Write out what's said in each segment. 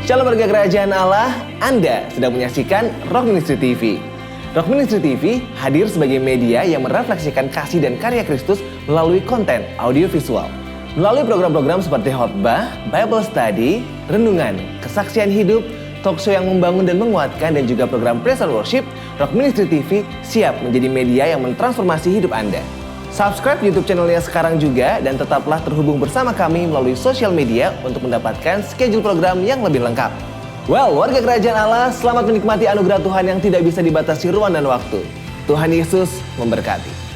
Shalom warga kerajaan Allah, Anda sedang menyaksikan Rock Ministry TV. Rock Ministry TV hadir sebagai media yang merefleksikan kasih dan karya Kristus melalui konten audiovisual. Melalui program-program seperti khotbah, Bible study, renungan, kesaksian hidup, talk show yang membangun dan menguatkan, dan juga program praise and worship, Rock Ministry TV siap menjadi media yang mentransformasi hidup Anda. Subscribe YouTube channelnya sekarang juga dan tetaplah terhubung bersama kami melalui sosial media untuk mendapatkan schedule program yang lebih lengkap. Well, warga kerajaan Allah, selamat menikmati anugerah Tuhan yang tidak bisa dibatasi ruang dan waktu. Tuhan Yesus memberkati.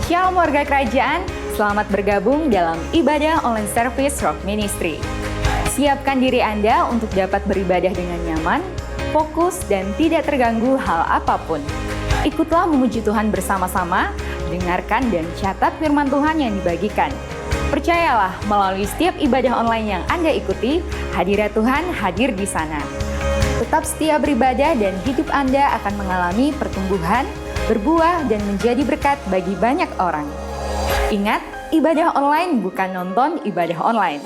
Shalom warga kerajaan, selamat bergabung dalam ibadah online service Rock Ministry. Siapkan diri Anda untuk dapat beribadah dengan nyaman, fokus, dan tidak terganggu hal apapun. Ikutlah memuji Tuhan bersama-sama, dengarkan dan catat firman Tuhan yang dibagikan. Percayalah, melalui setiap ibadah online yang Anda ikuti, hadirat Tuhan hadir di sana. Tetap setia beribadah dan hidup Anda akan mengalami pertumbuhan, berbuah, dan menjadi berkat bagi banyak orang. Ingat, ibadah online bukan nonton ibadah online.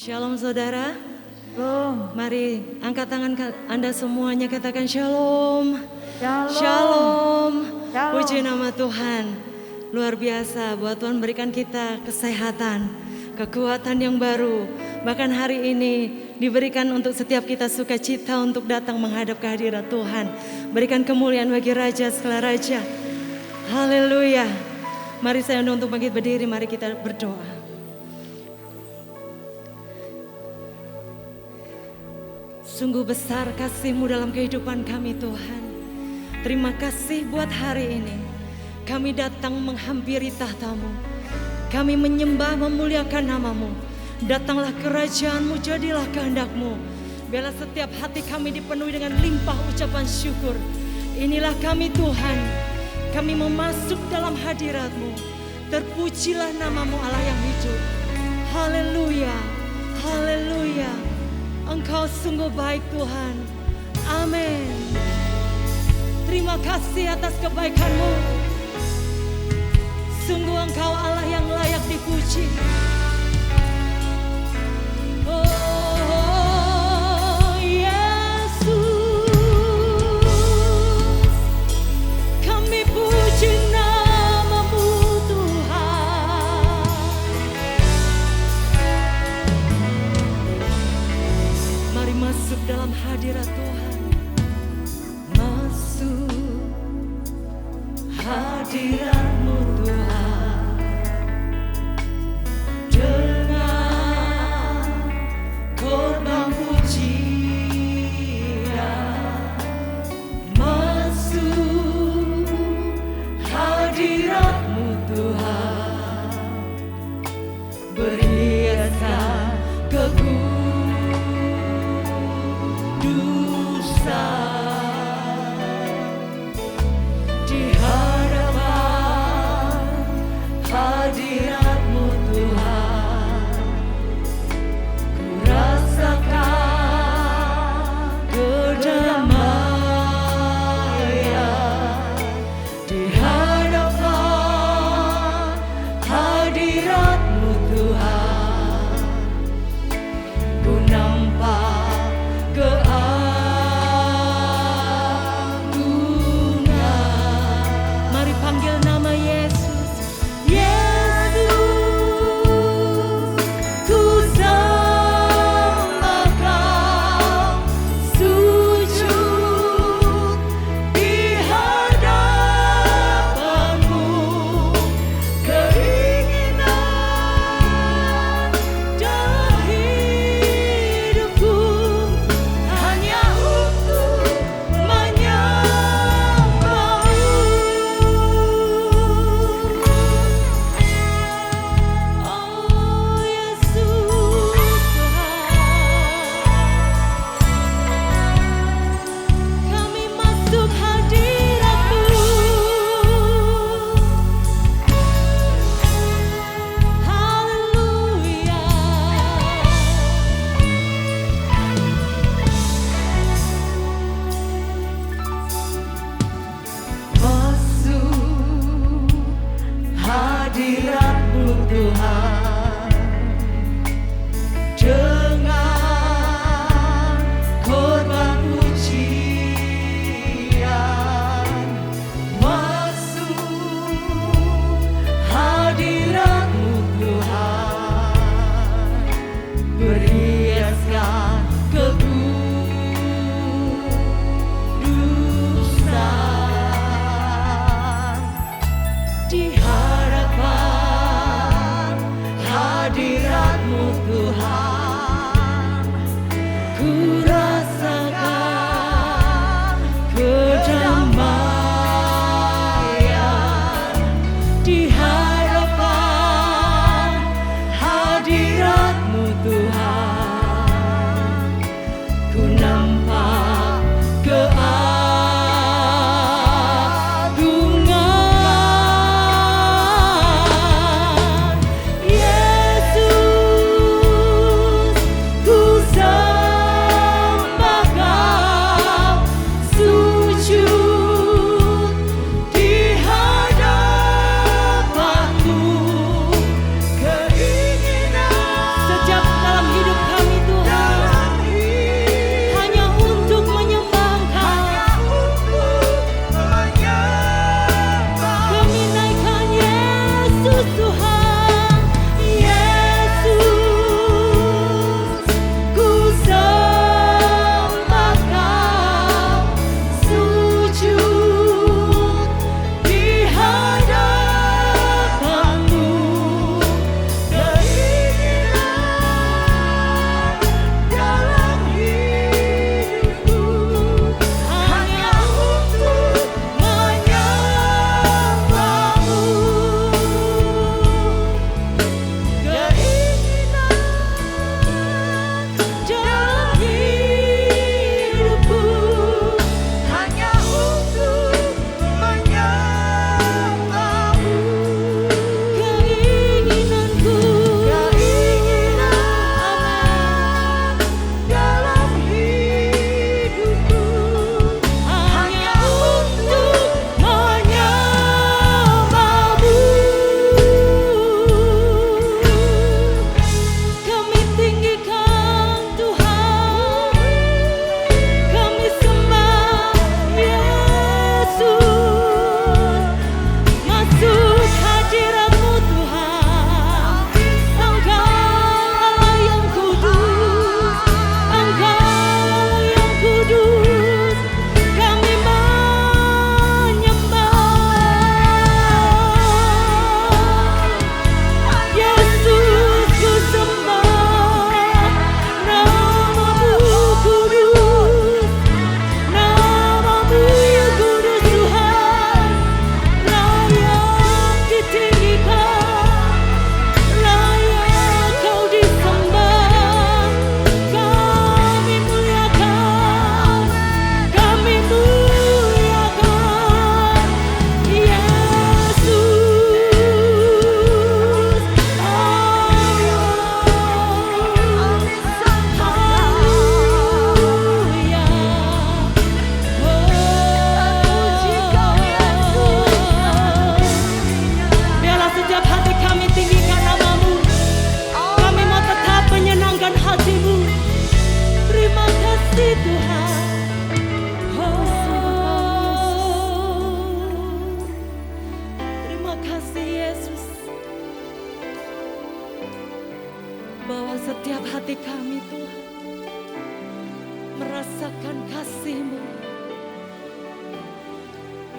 Shalom saudara. Mari angkat tangan Anda semuanya, katakan shalom. Shalom. Puji nama Tuhan. Luar biasa buat Tuhan berikan kita kesehatan, kekuatan yang baru. Bahkan hari ini diberikan untuk setiap kita sukacita untuk datang menghadap kehadirat Tuhan. Berikan kemuliaan bagi Raja segala Raja. Haleluya. Mari saya undang untuk bangkit berdiri, mari kita berdoa. Sungguh besar kasih-Mu dalam kehidupan kami Tuhan. Terima kasih buat hari ini. Kami datang menghampiri tahta-Mu. Kami menyembah memuliakan nama-Mu. Datanglah kerajaan-Mu, jadilah kehendak-Mu. Biarlah setiap hati kami dipenuhi dengan limpah ucapan syukur. Inilah kami Tuhan. Kami memasuk dalam hadirat-Mu. Terpujilah nama-Mu Allah yang hidup. Haleluya. Haleluya. Engkau sungguh baik Tuhan. Amin. Terima kasih atas kebaikan-Mu. Sungguh Engkau Allah yang layak dipuji. Oh Yesus, kami puji nama-Mu Tuhan. hadirat-Mu Tuhan, dengan korban pujian masuk hadirat-Mu Tuhan, berhiaskan kekudusan di hadapan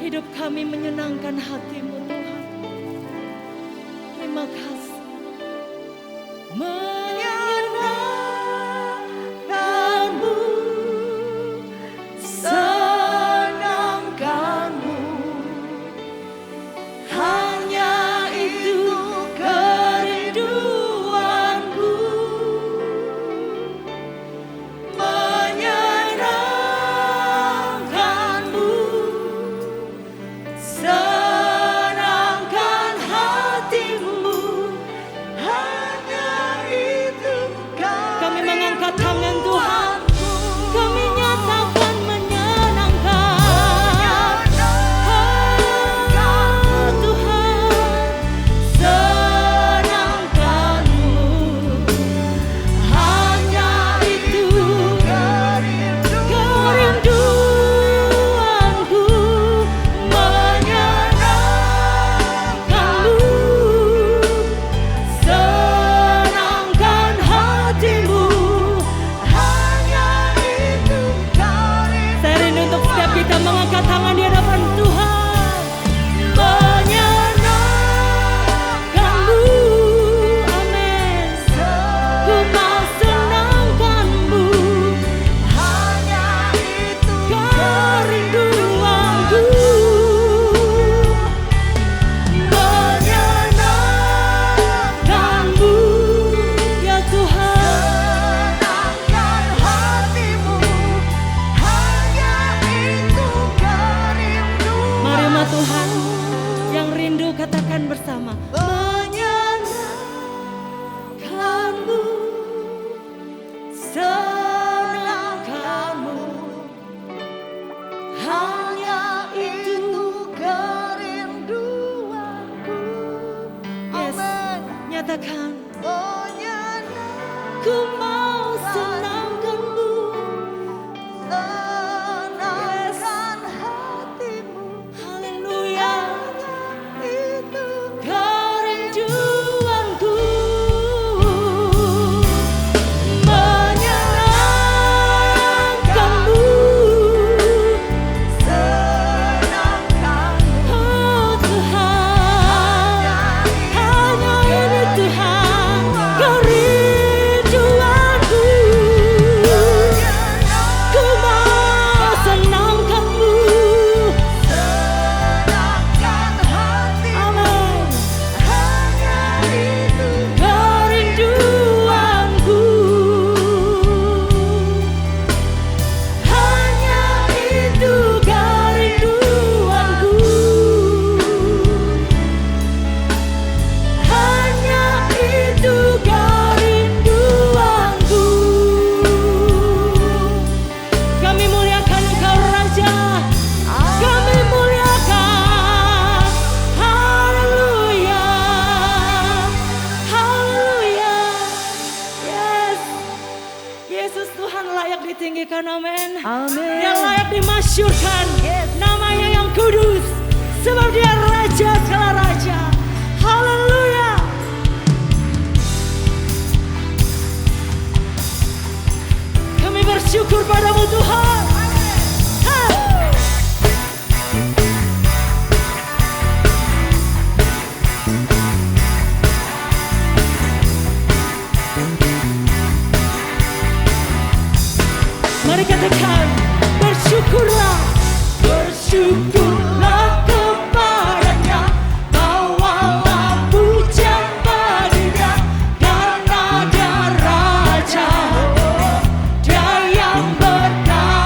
Hidup kami menyenangkan hati-Mu Tuhan. Terima kasih. Menyenangkan-Mu, senangkan-Mu, hanya itu kerinduanku. Menyenangkan-Mu, senangkan hati-Mu, hanya itu kami mengangkat tangan Tuhan. Kami nyatakan menyenangkan Tuhan. Senangkan-Mu, hanya itu kerinduanku. Menyenangkan-Mu, senangkan hati-Mu, hanya itu kerinduanku. Saya rindu untuk setiap kita mengangkat tangan di hadapan Tuhan. Menyenangkan-Mu, amin. Ku mau senangkan-Mu, hanya itu kerinduanku. Menyenangkan-Mu, ya Tuhan. Senangkan hati-Mu, hanya itu kerinduanku. Mari ma Tuhan, yang rindu katakan bersama. Menyenangkan-Mu, senangkan-Mu, hanya itu kerinduanku. Yes, nyatakan. Ku mau senangkan-Mu, senangkan hati-Mu, haleluya, itu kerinduanku. Menyenangkan-Mu, senangkan-Mu, oh Tuhan, hanya ini Tuhan kerinduanku. Ku mau senangkan-Mu, senangkan hati-Mu, hanya itu kerinduanku. Hanya itu kerinduanku. Hanya itu kerinduanku. Kami muliakan Engkau Raja. Kami muliakan. Haleluya. Haleluya. Yes. Yesus Tuhan layak ditinggikan, amin. Amin. Dia layak dimasyurkan. Namanya yang kudus. Sebab Dia Raja segala raja. Haleluya. Kami bersyukur padamu Tuhan. Hey. Mari katakan, bersyukurlah, bersyukurlah kepadanya, bawalah pujian baginya, karena Dia Raja, Dia yang berkata.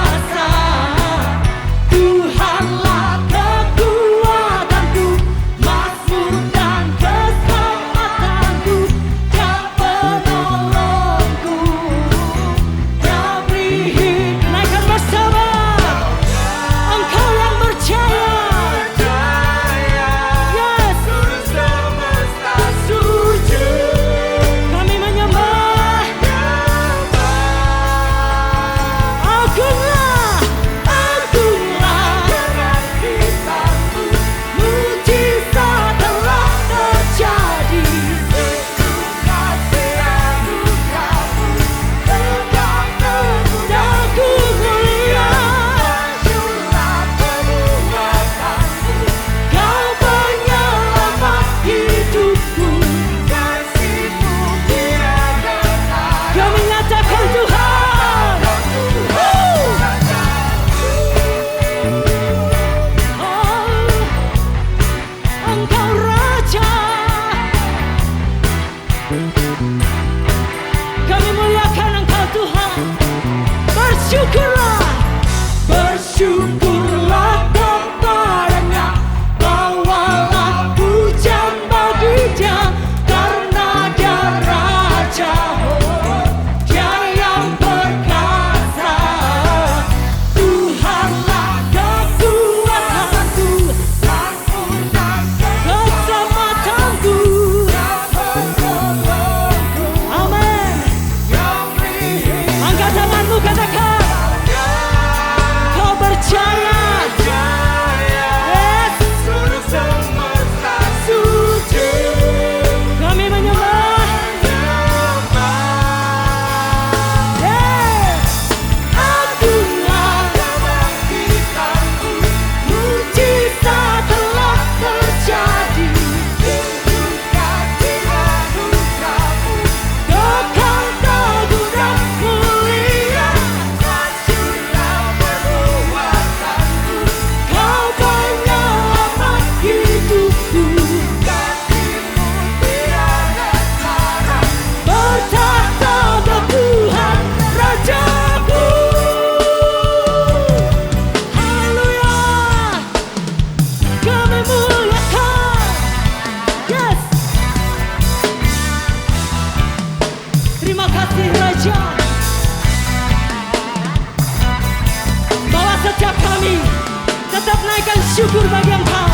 siap naikkan syukur bagi Engkau.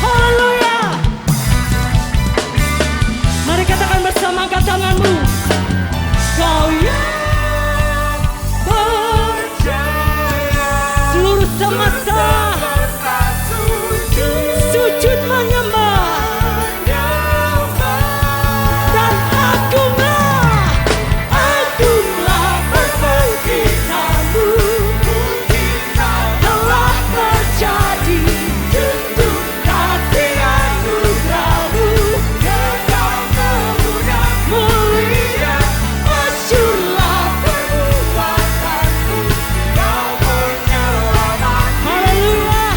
Haleluya. Mari katakan bersama, angkat tanganmu. Kau yang percaya, seluruh semesta sujud menyembah. Dan agunglah perbuatanmu, telah terjadi untuk kasih anugerahmu. Mulia, masyurlah perbuatanmu, Kau menyelamatkan. Haleluya.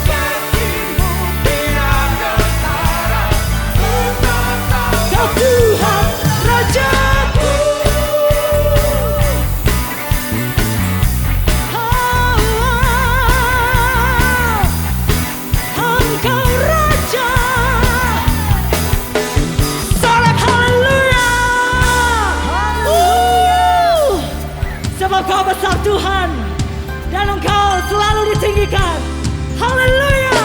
Kasih-Mu tiada tara, Kau Tuhan Rajaku. Engkau Raja. Sorak haleluya. Sebab Kau besar Tuhan, dan Engkau selalu ditinggikan. Haleluya.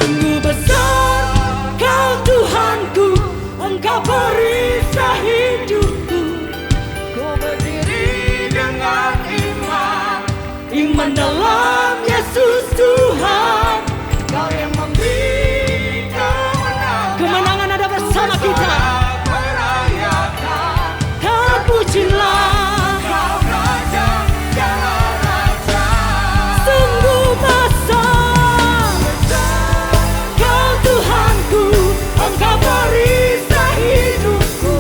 Sungguh besar Kau Tuhanku, Engkau perisai hidupku. Ku berdiri dengan iman, iman dalam Yesus Tuhan. Kau yang memberi kemenangan ada bersama kita. Terpujilah Kau Raja, segala raja. Sungguh besar Kau Tuhanku, Engkau perisai hidupku.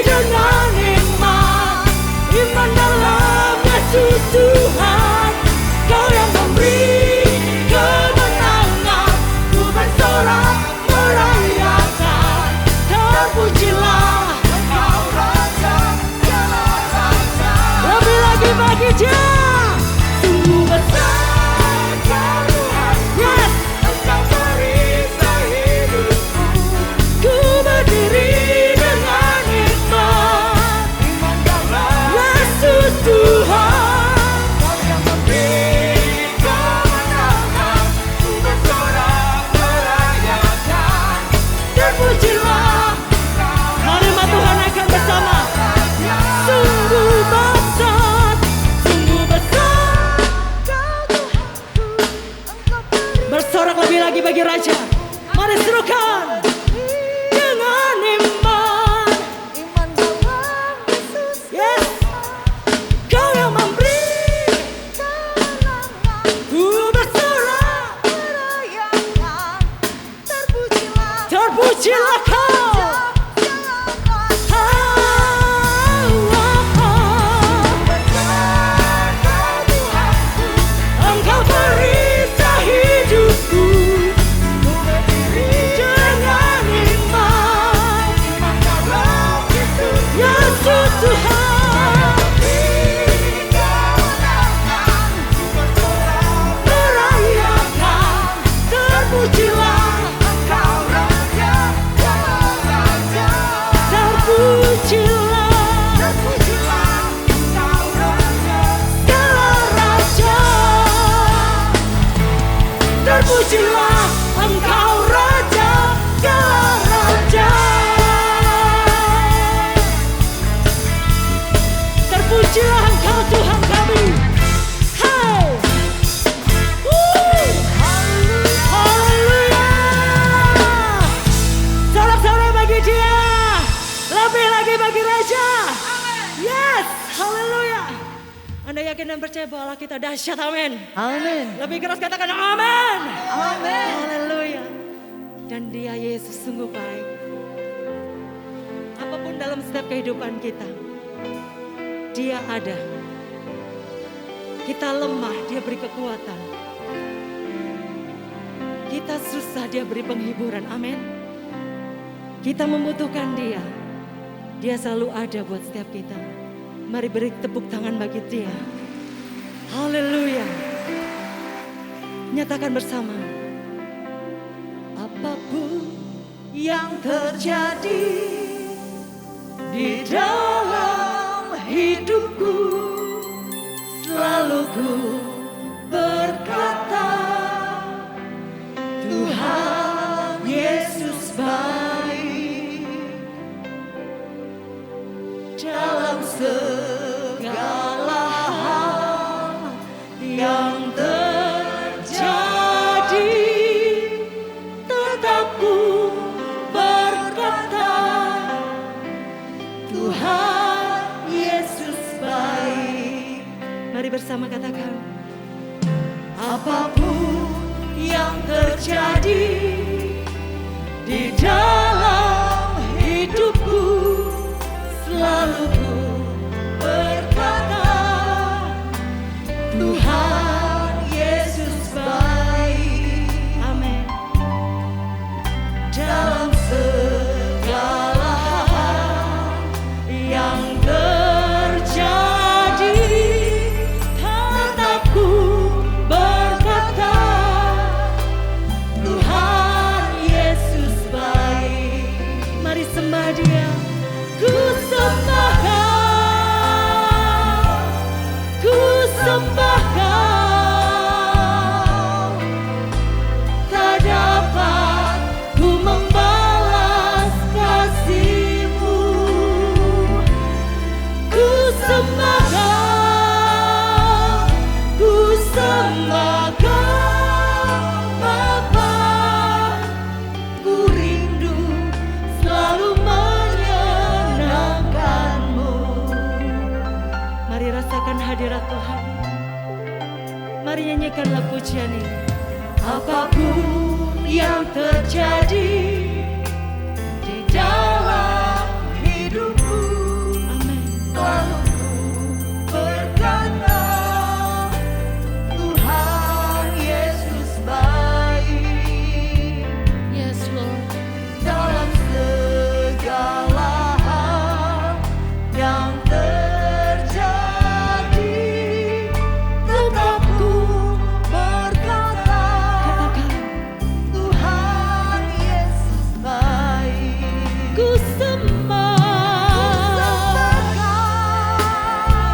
Dengan iman, iman dalam Yesus Tuhan. Kau yang memberi kemenangan, ku bersorak merayakan. Terpujilah Engkau Raja, segala raja. Lebih lagi bagi Dia. Sungguh besar Kau Tuhan, yes. Engkau perisai hidupku. Ku berdiri dengan iman, iman dalam Yesus Tuhan. Kau yang memberi kemenangan, ku bersorak merayakan. Terpujilah. Mari Tuhan akan bersama. Sungguh besar, sungguh besar Kau Tuhanku, Engkau perisai. Bersorak lebih lagi bagi Raja. Mari serukan. Dengan iman, iman dalam Yesus. Yes. Kau yang memberi kemenangan, ku bersorak merayakan. Terpujilah Kau. Engkau perisai hidupku. Dengan iman, iman dalam Yesus Tuhan. Merayakan. Terpujilah Engkau Raja, segala raja. Terpujilah, terpujilah Engkau Raja, segala raja. Terpujilah Engkau Raja, segala raja. Terpujilah Engkau Tuhan kami. Hai. Haleluya. Sorak-sorak bagi Dia. Lebih lagi bagi Raja. Yes. Haleluya. Anda yakin dan percaya bahwa Allah kita dahsyat, amin. Amin. Lebih keras katakan amin. Amin. Haleluya. Dan Dia Yesus sungguh baik. Apapun dalam setiap kehidupan kita, Dia ada. Kita lemah, Dia beri kekuatan. Kita susah, Dia beri penghiburan, amin. Kita membutuhkan Dia, Dia selalu ada buat setiap kita. Mari beri tepuk tangan bagi Dia. Haleluya. Nyatakan bersama. Apapun yang terjadi di dalam hidupku, selalu ku yang terjadi, tetap ku berkata, Tuhan Yesus baik. Mari bersama katakan, apapun yang terjadi di dalam hidupku, selalu ku berkata, Tuhan Yesus baik. Amin. Dalam segala hal yang terjadi, tetap ku berkata, Tuhan Yesus baik. Mari sembah Dia. Ku sembah Kau, ku sembah Kau, tak dapat ku membalas kasih-Mu. Ku sembah Kau, ku sembah Kau, Bapa. Ku rindu selalu menyenangkan-Mu. Mari rasakan hadirat Tuhan. Mari nyanyikanlah pujian ini. Apapun yang terjadi di dalam hidupku, amin, selalu ku berkata, Tuhan Yesus baik. Yes, Lord. Dalam segala hal yang terjadi, tetap ku berkata, Tuhan Yesus baik. Ku sembah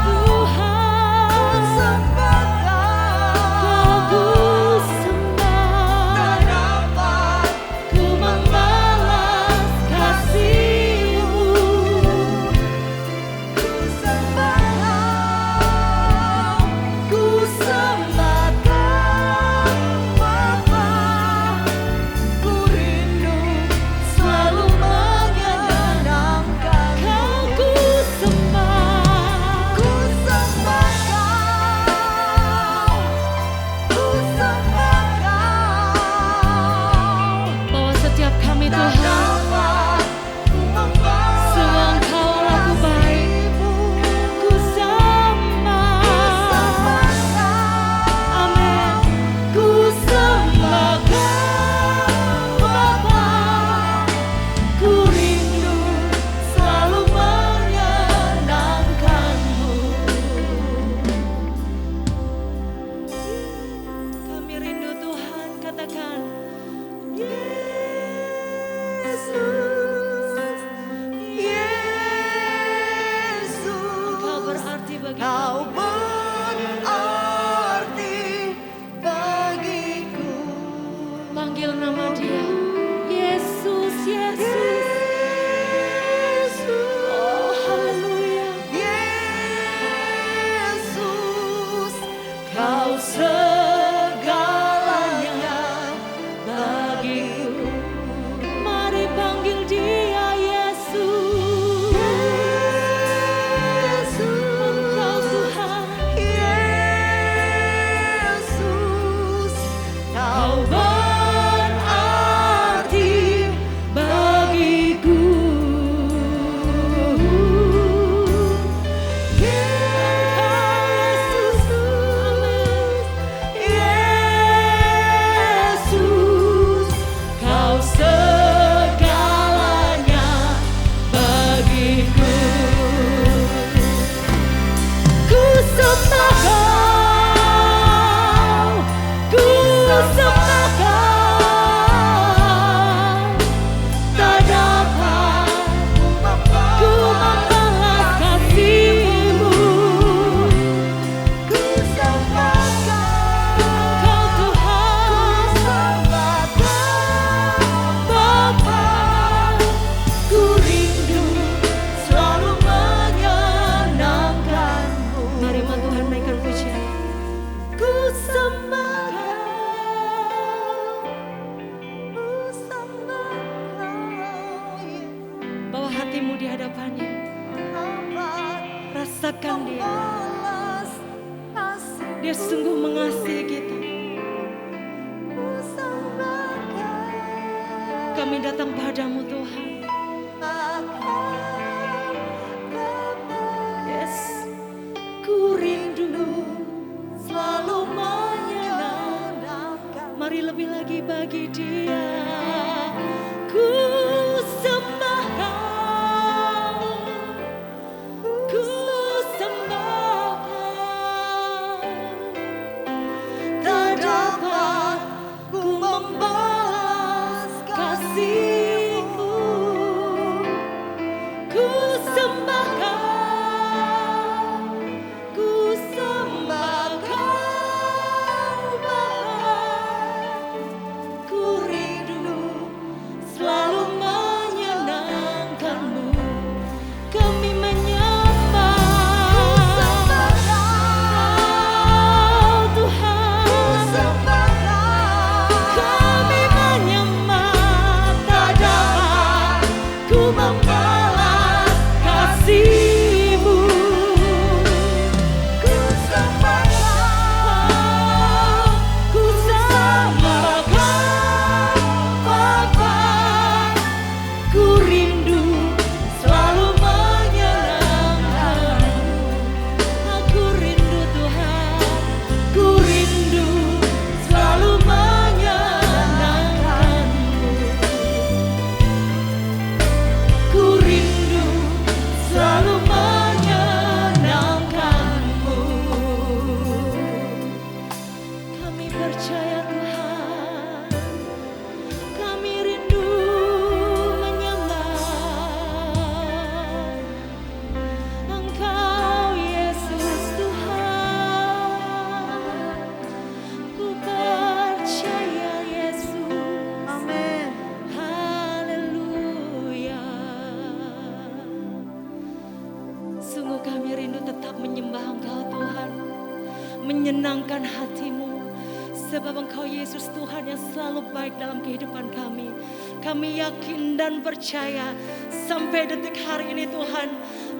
Tuhan, Kau ku sembah, tak dapat ku membalas kasih-Mu. Ku sembah Kau, ku sembah Kau, Bapa. Ku rindu selalu menyenangkan Kau. Ku sembah Kau, ku sembah Kau. Bawa setiap kami Tuhan, semua Engkau laku baik. Ku sembah, amin. Ku sembah Kau, Bapa. Ku rindu selalu menyenangkan-Mu. Kami rindu Tuhan, katakan, Yesus, Yesus. Engkau berarti bagi kami. Berarti bagiku. Panggil nama Dia, Yesus, Yesus. Oh, haleluya. Yesus, Kau segalanya bagiku. Mari panggil Dia, Yesus. Engkau Tuhan. Yesus, Kau berarti bagiku. Yesus, rasakan dia. Dia sungguh mengasihi kita. Kami datang padamu Tuhan. Yes, ku rindu selalu menyenangkan. Mari lebih lagi bagi dia. Ku sembah Kau, ku sembah Kau. Tak dapat ku membalas kasih-Mu. Ku sembah Kau, ku sembah Kau Bapa. Ku rindu selalu menyenangkan-Mu. Kami menyembah Kau Tuhan. Kami menyembah, tak dapat ku membalas kasih-Mu. Ku sembah Kau, ku sembah Kau Bapa. Ku rindu selalu menyenangkan-Mu. Aku rindu Tuhan, ku rindu selalu menyenangkan-Mu. Ku rindu selalu menyenangkan-Mu. Kami percaya Tuhan, kami rindu menyembah Engkau Yesus Tuhan. Ku percaya Yesus. Amin. Haleluya. Sungguh kami rindu tetap menyembah Engkau Tuhan, menyenangkan hati-Mu. Sebab Engkau Yesus Tuhan yang selalu baik dalam kehidupan kami. Kami yakin dan percaya sampai detik hari ini Tuhan,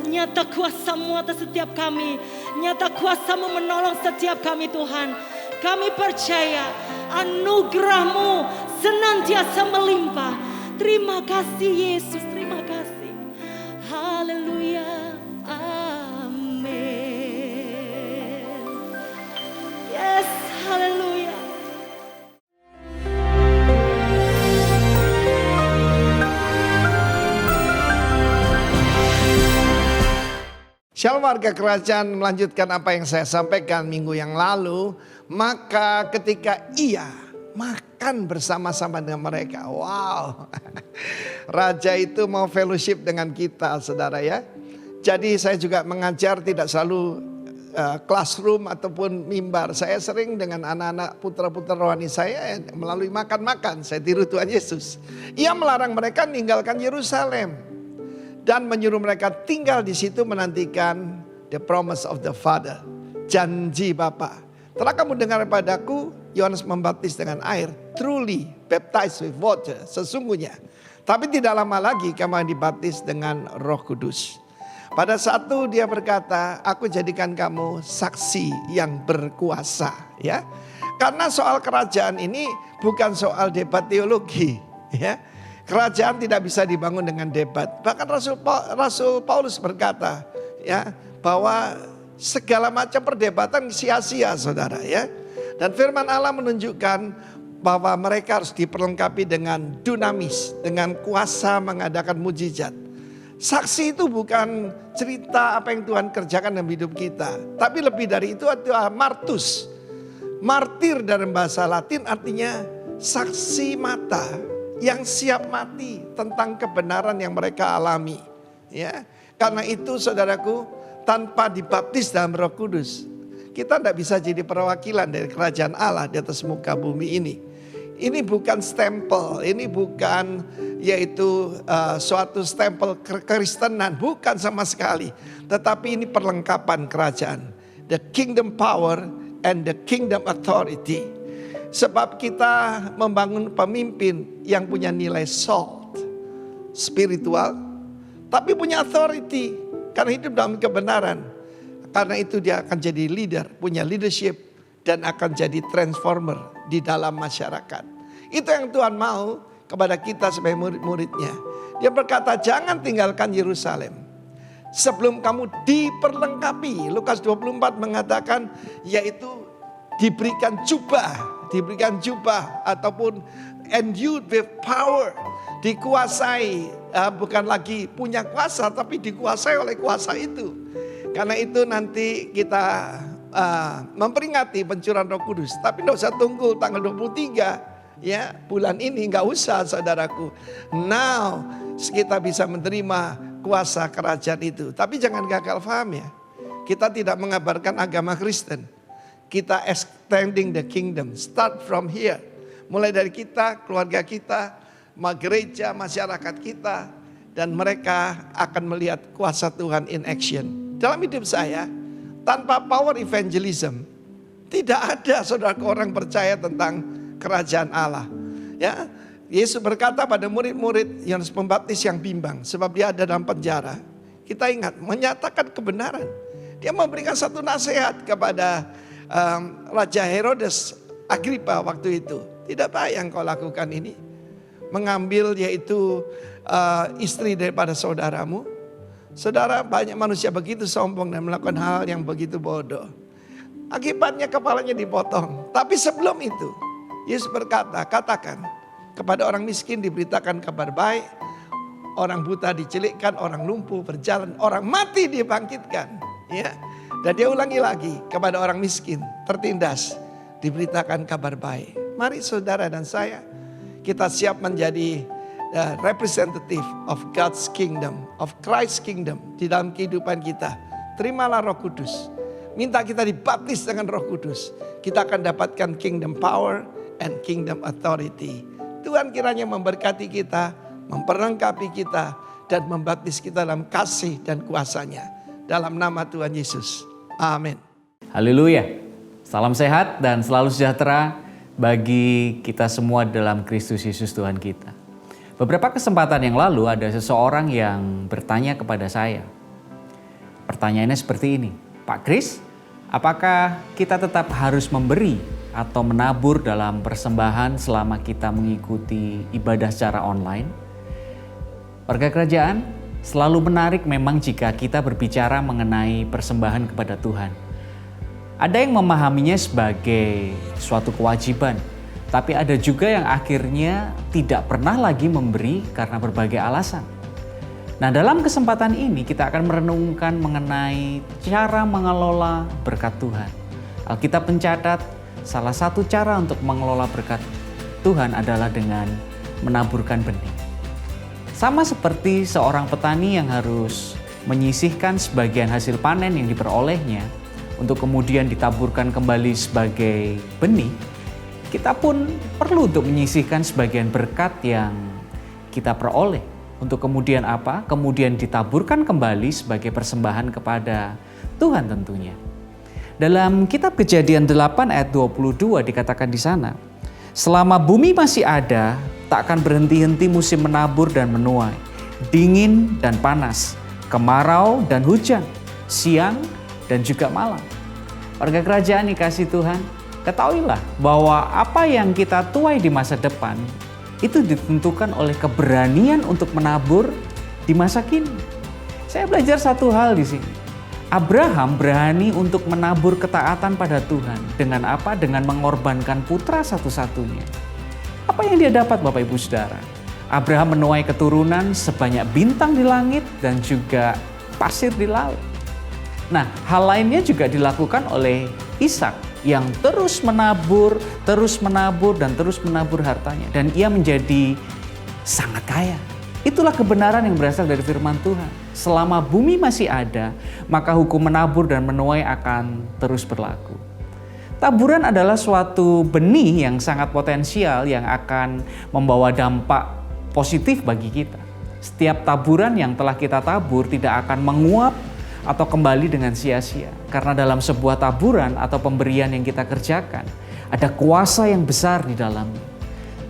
nyata kuasa-Mu atas setiap kami. Nyata kuasa-Mu menolong setiap kami Tuhan. Kami percaya anugerah-Mu senantiasa melimpah. Terima kasih Yesus, terima kasih. Haleluya, amin. Yes, haleluya. Shalom warga kerajaan, melanjutkan apa yang saya sampaikan minggu yang lalu. Maka ketika ia makan bersama-sama dengan mereka. Wow, Raja itu mau fellowship dengan kita saudara ya. Jadi saya juga mengajar tidak selalu classroom ataupun mimbar. Saya sering dengan anak-anak putra-putra rohani saya melalui makan-makan. Saya tiru Tuhan Yesus. Ia melarang mereka meninggalkan Yerusalem dan menyuruh mereka tinggal di situ menantikan the promise of the Father, janji Bapa. Telah kamu dengar padaku, Yohanes membaptis dengan air, truly baptized with water, sesungguhnya. Tapi tidak lama lagi kamu dibaptis dengan Roh Kudus. Pada saat itu dia berkata, aku jadikan kamu saksi yang berkuasa, ya. Karena soal kerajaan ini bukan soal debat teologi, ya. Kerajaan tidak bisa dibangun dengan debat. Bahkan Rasul Paulus berkata, ya, bahwa segala macam perdebatan sia-sia, saudara, ya. Dan firman Allah menunjukkan bahwa mereka harus diperlengkapi dengan dunamis, dengan kuasa mengadakan mujizat. Saksi itu bukan cerita apa yang Tuhan kerjakan dalam hidup kita, tapi lebih dari itu adalah martus. Martir dalam bahasa Latin artinya saksi mata yang siap mati tentang kebenaran yang mereka alami, ya. Karena itu saudaraku, tanpa dibaptis dalam Roh Kudus, kita tidak bisa jadi perwakilan dari kerajaan Allah di atas muka bumi ini. Ini bukan stempel, ini bukan yaitu suatu stempel kekristenan, bukan sama sekali. Tetapi ini perlengkapan kerajaan, the kingdom power and the kingdom authority. Sebab kita membangun pemimpin yang punya nilai salt, spiritual, tapi punya authority karena hidup dalam kebenaran. Karena itu dia akan jadi leader, punya leadership, dan akan jadi transformer di dalam masyarakat. Itu yang Tuhan mau kepada kita sebagai murid-muridnya. Dia berkata, jangan tinggalkan Yerusalem sebelum kamu diperlengkapi. Lukas 24 mengatakan, yaitu diberikan jubah ataupun endued with power. Dikuasai, bukan lagi punya kuasa, tapi dikuasai oleh kuasa itu. Karena itu nanti kita memperingati pencurahan Roh Kudus. Tapi tidak usah tunggu tanggal 23 ya, bulan ini nggak usah saudaraku. Now kita bisa menerima kuasa kerajaan itu. Tapi jangan gagal paham ya. Kita tidak mengabarkan agama Kristen. Kita extending the kingdom. Start from here. Mulai dari kita, keluarga kita, gereja, masyarakat kita. Dan mereka akan melihat kuasa Tuhan in action. Dalam hidup saya, tanpa power evangelism, tidak ada saudara orang percaya tentang kerajaan Allah. Ya, Yesus berkata pada murid-murid Yohanes Pembaptis yang bimbang, sebab dia ada dalam penjara. Kita ingat, menyatakan kebenaran. Dia memberikan satu nasihat kepada Raja Herodes Agripa waktu itu. Tidak baik yang kau lakukan ini. Mengambil yaitu istri daripada saudaramu. Saudara, banyak manusia begitu sombong dan melakukan hal yang begitu bodoh. Akibatnya kepalanya dipotong. Tapi sebelum itu, Yesus berkata, katakan kepada orang miskin diberitakan kabar baik. Orang buta dicelikkan, orang lumpuh berjalan, orang mati dibangkitkan. Ya. Dan dia ulangi lagi, kepada orang miskin tertindas diberitakan kabar baik. Mari saudara dan saya, kita siap menjadi representative of God's kingdom, of Christ's kingdom di dalam kehidupan kita. Terimalah Roh Kudus. Minta kita dibaptis dengan Roh Kudus. Kita akan dapatkan kingdom power and kingdom authority. Tuhan kiranya memberkati kita, memperlengkapi kita, dan membaptis kita dalam kasih dan kuasa-Nya. Dalam nama Tuhan Yesus. Amin. Haleluya. Salam sehat dan selalu sejahtera bagi kita semua dalam Kristus Yesus Tuhan kita. Beberapa kesempatan yang lalu ada seseorang yang bertanya kepada saya. Pertanyaannya seperti ini, Pak Kris, apakah kita tetap harus memberi atau menabur dalam persembahan selama kita mengikuti ibadah secara online? Warga kerajaan, selalu menarik memang jika kita berbicara mengenai persembahan kepada Tuhan. Ada yang memahaminya sebagai suatu kewajiban, tapi ada juga yang akhirnya tidak pernah lagi memberi karena berbagai alasan. Nah, dalam kesempatan ini kita akan merenungkan mengenai cara mengelola berkat Tuhan. Alkitab mencatat salah satu cara untuk mengelola berkat Tuhan adalah dengan menaburkan benih. Sama seperti seorang petani yang harus menyisihkan sebagian hasil panen yang diperolehnya untuk kemudian ditaburkan kembali sebagai benih, kita pun perlu untuk menyisihkan sebagian berkat yang kita peroleh untuk kemudian apa? Kemudian ditaburkan kembali sebagai persembahan kepada Tuhan tentunya. Dalam kitab Kejadian 8 ayat 22 dikatakan di sana, selama bumi masih ada, tak akan berhenti-henti musim menabur dan menuai, dingin dan panas, kemarau dan hujan, siang dan juga malam. Warga kerajaan dikasih Tuhan, ketahuilah bahwa apa yang kita tuai di masa depan itu ditentukan oleh keberanian untuk menabur di masa kini. Saya belajar satu hal di sini. Abraham berani untuk menabur ketaatan pada Tuhan. Dengan apa? Dengan mengorbankan putra satu-satunya. Apa yang dia dapat Bapak Ibu Saudara? Abraham menuai keturunan sebanyak bintang di langit dan juga pasir di laut. Nah, hal lainnya juga dilakukan oleh Ishak yang terus menabur dan terus menabur hartanya. Dan ia menjadi sangat kaya. Itulah kebenaran yang berasal dari firman Tuhan. Selama bumi masih ada, maka hukum menabur dan menuai akan terus berlaku. Taburan adalah suatu benih yang sangat potensial yang akan membawa dampak positif bagi kita. Setiap taburan yang telah kita tabur tidak akan menguap atau kembali dengan sia-sia. Karena dalam sebuah taburan atau pemberian yang kita kerjakan, ada kuasa yang besar di dalamnya.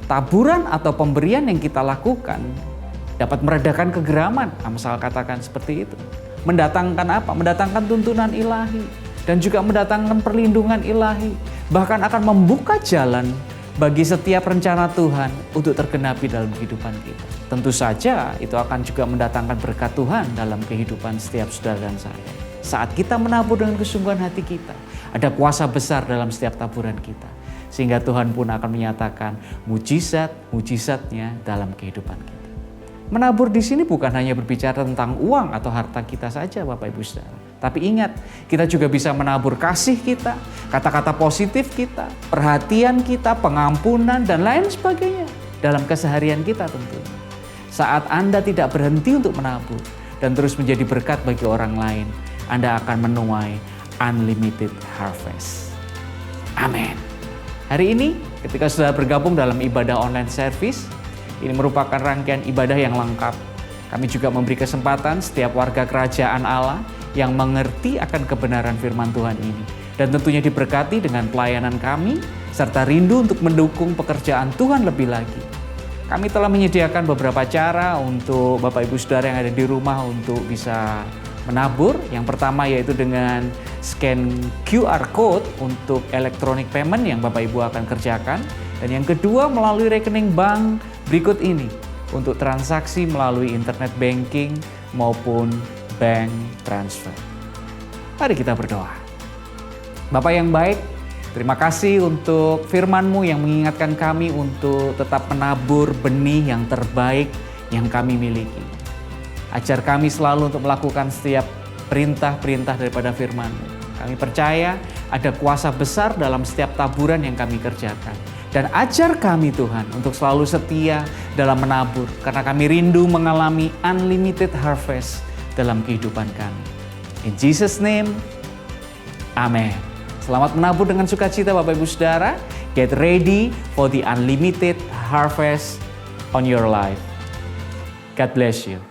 Taburan atau pemberian yang kita lakukan dapat meredakan kegeraman, Amsal katakan seperti itu. mendatangkan apa? Mendatangkan tuntunan ilahi dan juga mendatangkan perlindungan ilahi. Bahkan akan membuka jalan bagi setiap rencana Tuhan untuk tergenapi dalam kehidupan kita. Tentu saja itu akan juga mendatangkan berkat Tuhan dalam kehidupan setiap saudara dan saya. Saat kita menabur dengan kesungguhan hati kita, ada kuasa besar dalam setiap taburan kita. Sehingga Tuhan pun akan menyatakan mujizat-mujizatnya dalam kehidupan kita. Menabur di sini bukan hanya berbicara tentang uang atau harta kita saja Bapak Ibu Saudara. Tapi ingat, kita juga bisa menabur kasih kita, kata-kata positif kita, perhatian kita, pengampunan dan lain sebagainya dalam keseharian kita tentunya. Saat Anda tidak berhenti untuk menabur dan terus menjadi berkat bagi orang lain, Anda akan menuai unlimited harvest. Amin. Hari ini ketika sudah bergabung dalam ibadah online service, ini merupakan rangkaian ibadah yang lengkap. Kami juga memberi kesempatan setiap warga kerajaan Allah yang mengerti akan kebenaran firman Tuhan ini. Dan tentunya diberkati dengan pelayanan kami, serta rindu untuk mendukung pekerjaan Tuhan lebih lagi. Kami telah menyediakan beberapa cara untuk Bapak Ibu Saudara yang ada di rumah untuk bisa menabur. Yang pertama yaitu dengan scan QR Code untuk electronic payment yang Bapak Ibu akan kerjakan. Dan yang kedua melalui rekening bank berikut ini untuk transaksi melalui internet banking maupun bank transfer. Mari kita berdoa. Bapa yang baik, terima kasih untuk firman-Mu yang mengingatkan kami untuk tetap menabur benih yang terbaik yang kami miliki. Ajar kami selalu untuk melakukan setiap perintah-perintah daripada firman-Mu. Kami percaya ada kuasa besar dalam setiap taburan yang kami kerjakan. Dan ajar kami Tuhan untuk selalu setia dalam menabur. Karena kami rindu mengalami unlimited harvest dalam kehidupan kami. In Jesus' name, amen. Selamat menabur dengan sukacita Bapak Ibu Saudara. Get ready for the unlimited harvest on your life. God bless you.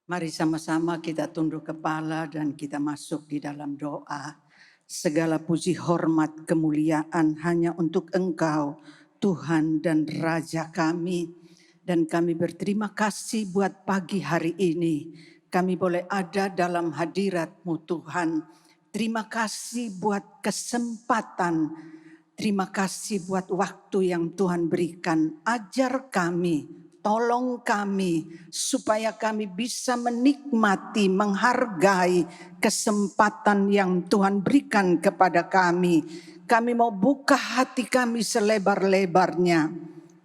Mari sama-sama kita tunduk kepala dan kita masuk di dalam doa. Segala puji, hormat, kemuliaan hanya untuk Engkau, Tuhan dan Raja kami. Dan kami berterima kasih buat pagi hari ini. Kami boleh ada dalam hadirat-Mu Tuhan. Terima kasih buat kesempatan. Terima kasih buat waktu yang Tuhan berikan. Ajar kami. Tolong kami supaya kami bisa menikmati, menghargai kesempatan yang Tuhan berikan kepada kami. Kami mau buka hati kami selebar-lebarnya.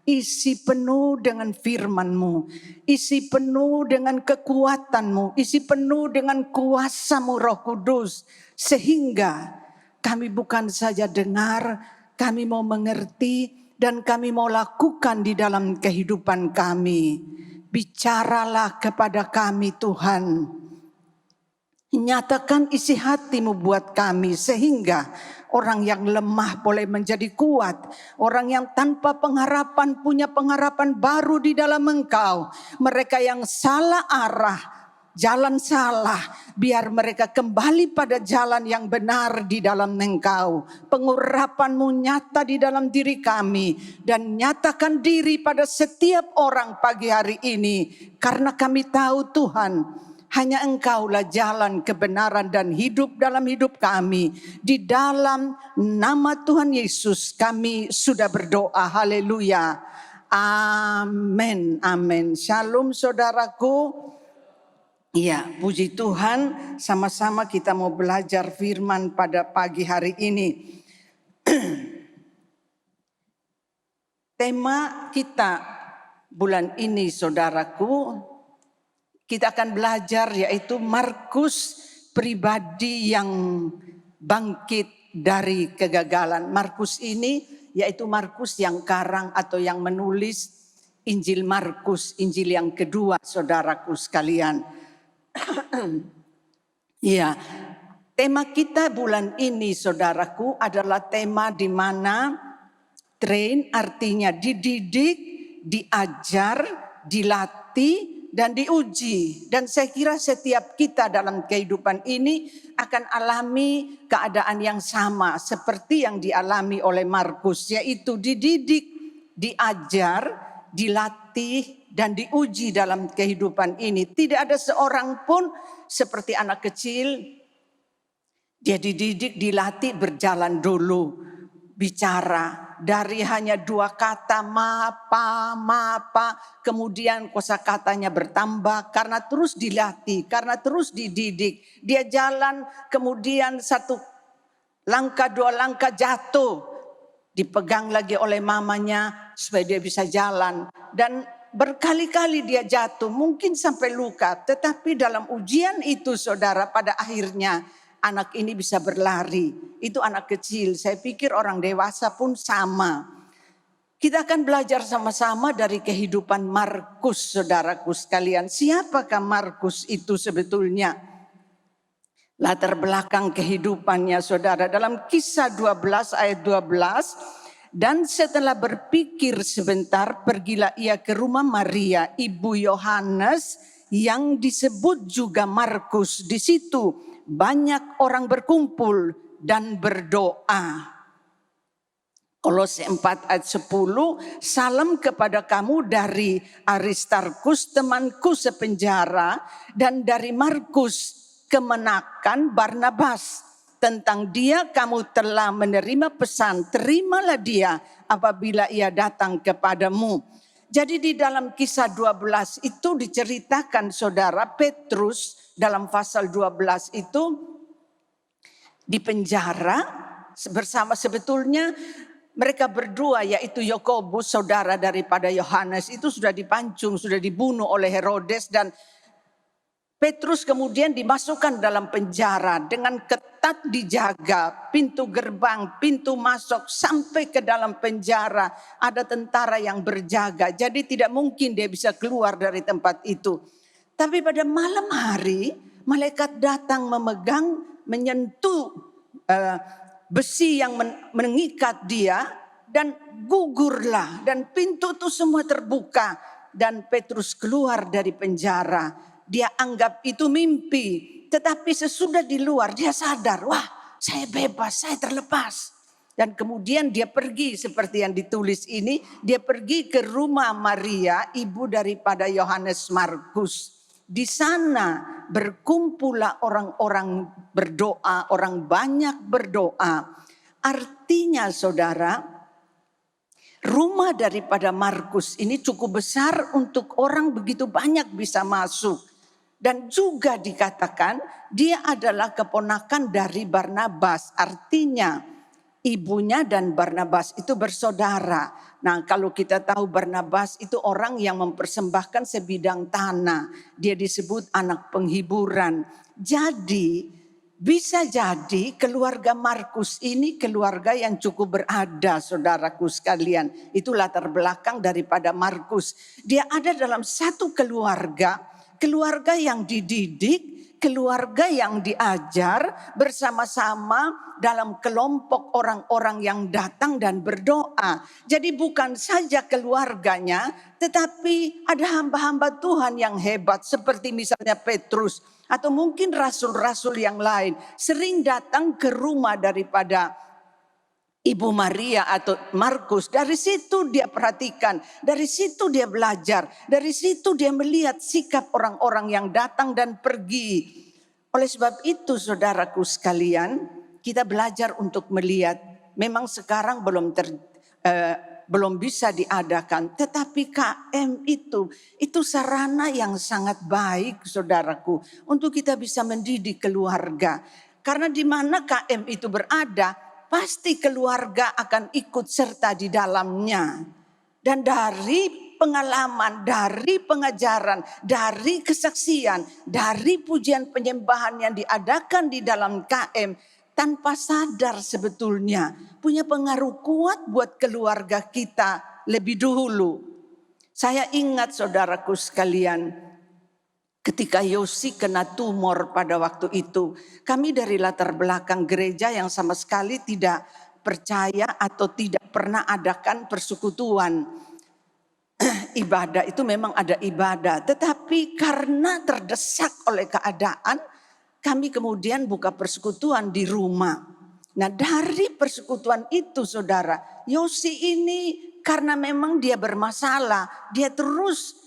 Isi penuh dengan firman-Mu, isi penuh dengan kekuatan-Mu, isi penuh dengan kuasa-Mu Roh Kudus. Sehingga kami bukan saja dengar, kami mau mengerti, dan kami mau lakukan di dalam kehidupan kami. Bicaralah kepada kami Tuhan. Nyatakan isi hati-Mu buat kami sehingga orang yang lemah boleh menjadi kuat. Orang yang tanpa pengharapan punya pengharapan baru di dalam Engkau. Mereka yang salah arah, jalan salah, biar mereka kembali pada jalan yang benar di dalam Engkau. Pengurapan-Mu nyata di dalam diri kami dan nyatakan diri pada setiap orang pagi hari ini. Karena kami tahu Tuhan, hanya Engkaulah jalan kebenaran dan hidup dalam hidup kami. Di dalam nama Tuhan Yesus kami sudah berdoa. Haleluya. Amin. Amin. Shalom saudaraku. Iya, puji Tuhan, sama-sama kita mau belajar firman pada pagi hari ini. Tema kita bulan ini saudaraku, kita akan belajar yaitu Markus pribadi yang bangkit dari kegagalan. Markus ini yaitu Markus yang karang atau yang menulis Injil Markus, Injil yang kedua saudaraku sekalian. Ya, tema kita bulan ini saudaraku adalah tema di mana train artinya dididik, diajar, dilatih dan diuji. Dan saya kira setiap kita dalam kehidupan ini akan alami keadaan yang sama seperti yang dialami oleh Markus, yaitu dididik, diajar, dilatih dan diuji dalam kehidupan ini. Tidak ada seorang pun seperti anak kecil, dia dididik, dilatih berjalan dulu, bicara dari hanya 2 kata mapa, kemudian kosakatanya bertambah karena terus dilatih, karena terus dididik. Dia jalan, kemudian 1 langkah 2 langkah jatuh, dipegang lagi oleh mamanya supaya dia bisa jalan, dan berkali-kali dia jatuh, mungkin sampai luka, tetapi dalam ujian itu saudara, pada akhirnya anak ini bisa berlari. Itu anak kecil, saya pikir orang dewasa pun sama. Kita akan belajar sama-sama dari kehidupan Markus, saudaraku sekalian. Siapakah Markus itu sebetulnya? Latar belakang kehidupannya saudara, dalam Kisah 12 ayat 12, dan setelah berpikir sebentar, pergilah ia ke rumah Maria, ibu Yohanes, yang disebut juga Markus. Di situ banyak orang berkumpul dan berdoa. Kolose 4 ayat 10, salam kepada kamu dari Aristarkus temanku sepenjara, dan dari Markus kemenakan Barnabas. Tentang dia kamu telah menerima pesan, terimalah dia apabila ia datang kepadamu. Jadi di dalam Kisah 12 itu diceritakan saudara, Petrus dalam pasal 12 itu di penjara bersama, sebetulnya mereka berdua yaitu Yakobus saudara daripada Yohanes itu sudah dipancung, sudah dibunuh oleh Herodes, dan Petrus kemudian dimasukkan dalam penjara dengan ketat dijaga, pintu gerbang, pintu masuk sampai ke dalam penjara ada tentara yang berjaga. Jadi tidak mungkin dia bisa keluar dari tempat itu. Tapi pada malam hari malaikat datang memegang, menyentuh besi yang mengikat dia, dan gugurlah, dan pintu itu semua terbuka dan Petrus keluar dari penjara. Dia anggap itu mimpi, tetapi sesudah di luar dia sadar, wah saya bebas, saya terlepas. Dan kemudian dia pergi seperti yang ditulis ini, dia pergi ke rumah Maria, ibu daripada Yohanes Markus. Di sana berkumpullah orang-orang berdoa, orang banyak berdoa. Artinya saudara, rumah daripada Markus ini cukup besar untuk orang begitu banyak bisa masuk. Dan juga dikatakan dia adalah keponakan dari Barnabas. Artinya ibunya dan Barnabas itu bersaudara. Nah kalau kita tahu Barnabas itu orang yang mempersembahkan sebidang tanah. Dia disebut anak penghiburan. Jadi bisa jadi keluarga Markus ini keluarga yang cukup berada saudaraku sekalian. Itu latar belakang daripada Markus. Dia ada dalam satu keluarga yang dididik, keluarga yang diajar bersama-sama dalam kelompok orang-orang yang datang dan berdoa. Jadi bukan saja keluarganya, tetapi ada hamba-hamba Tuhan yang hebat seperti misalnya Petrus atau mungkin rasul-rasul yang lain sering datang ke rumah daripada Ibu Maria atau Markus. Dari situ dia perhatikan, dari situ dia belajar, dari situ dia melihat sikap orang-orang yang datang dan pergi. Oleh sebab itu saudaraku sekalian, kita belajar untuk melihat, memang sekarang belum bisa diadakan, tetapi KM itu sarana yang sangat baik saudaraku untuk kita bisa mendidik keluarga. Karena di mana KM itu berada, pasti keluarga akan ikut serta di dalamnya. Dan dari pengalaman, dari pengajaran, dari kesaksian, dari pujian penyembahan yang diadakan di dalam KM, tanpa sadar sebetulnya punya pengaruh kuat buat keluarga kita lebih dahulu. Saya ingat saudaraku sekalian, ketika Yosi kena tumor pada waktu itu, kami dari latar belakang gereja yang sama sekali tidak percaya atau tidak pernah adakan persekutuan. Ibadah itu memang ada ibadah, tetapi karena terdesak oleh keadaan, kami kemudian buka persekutuan di rumah. Nah dari persekutuan itu saudara, Yosi ini karena memang dia bermasalah, dia terus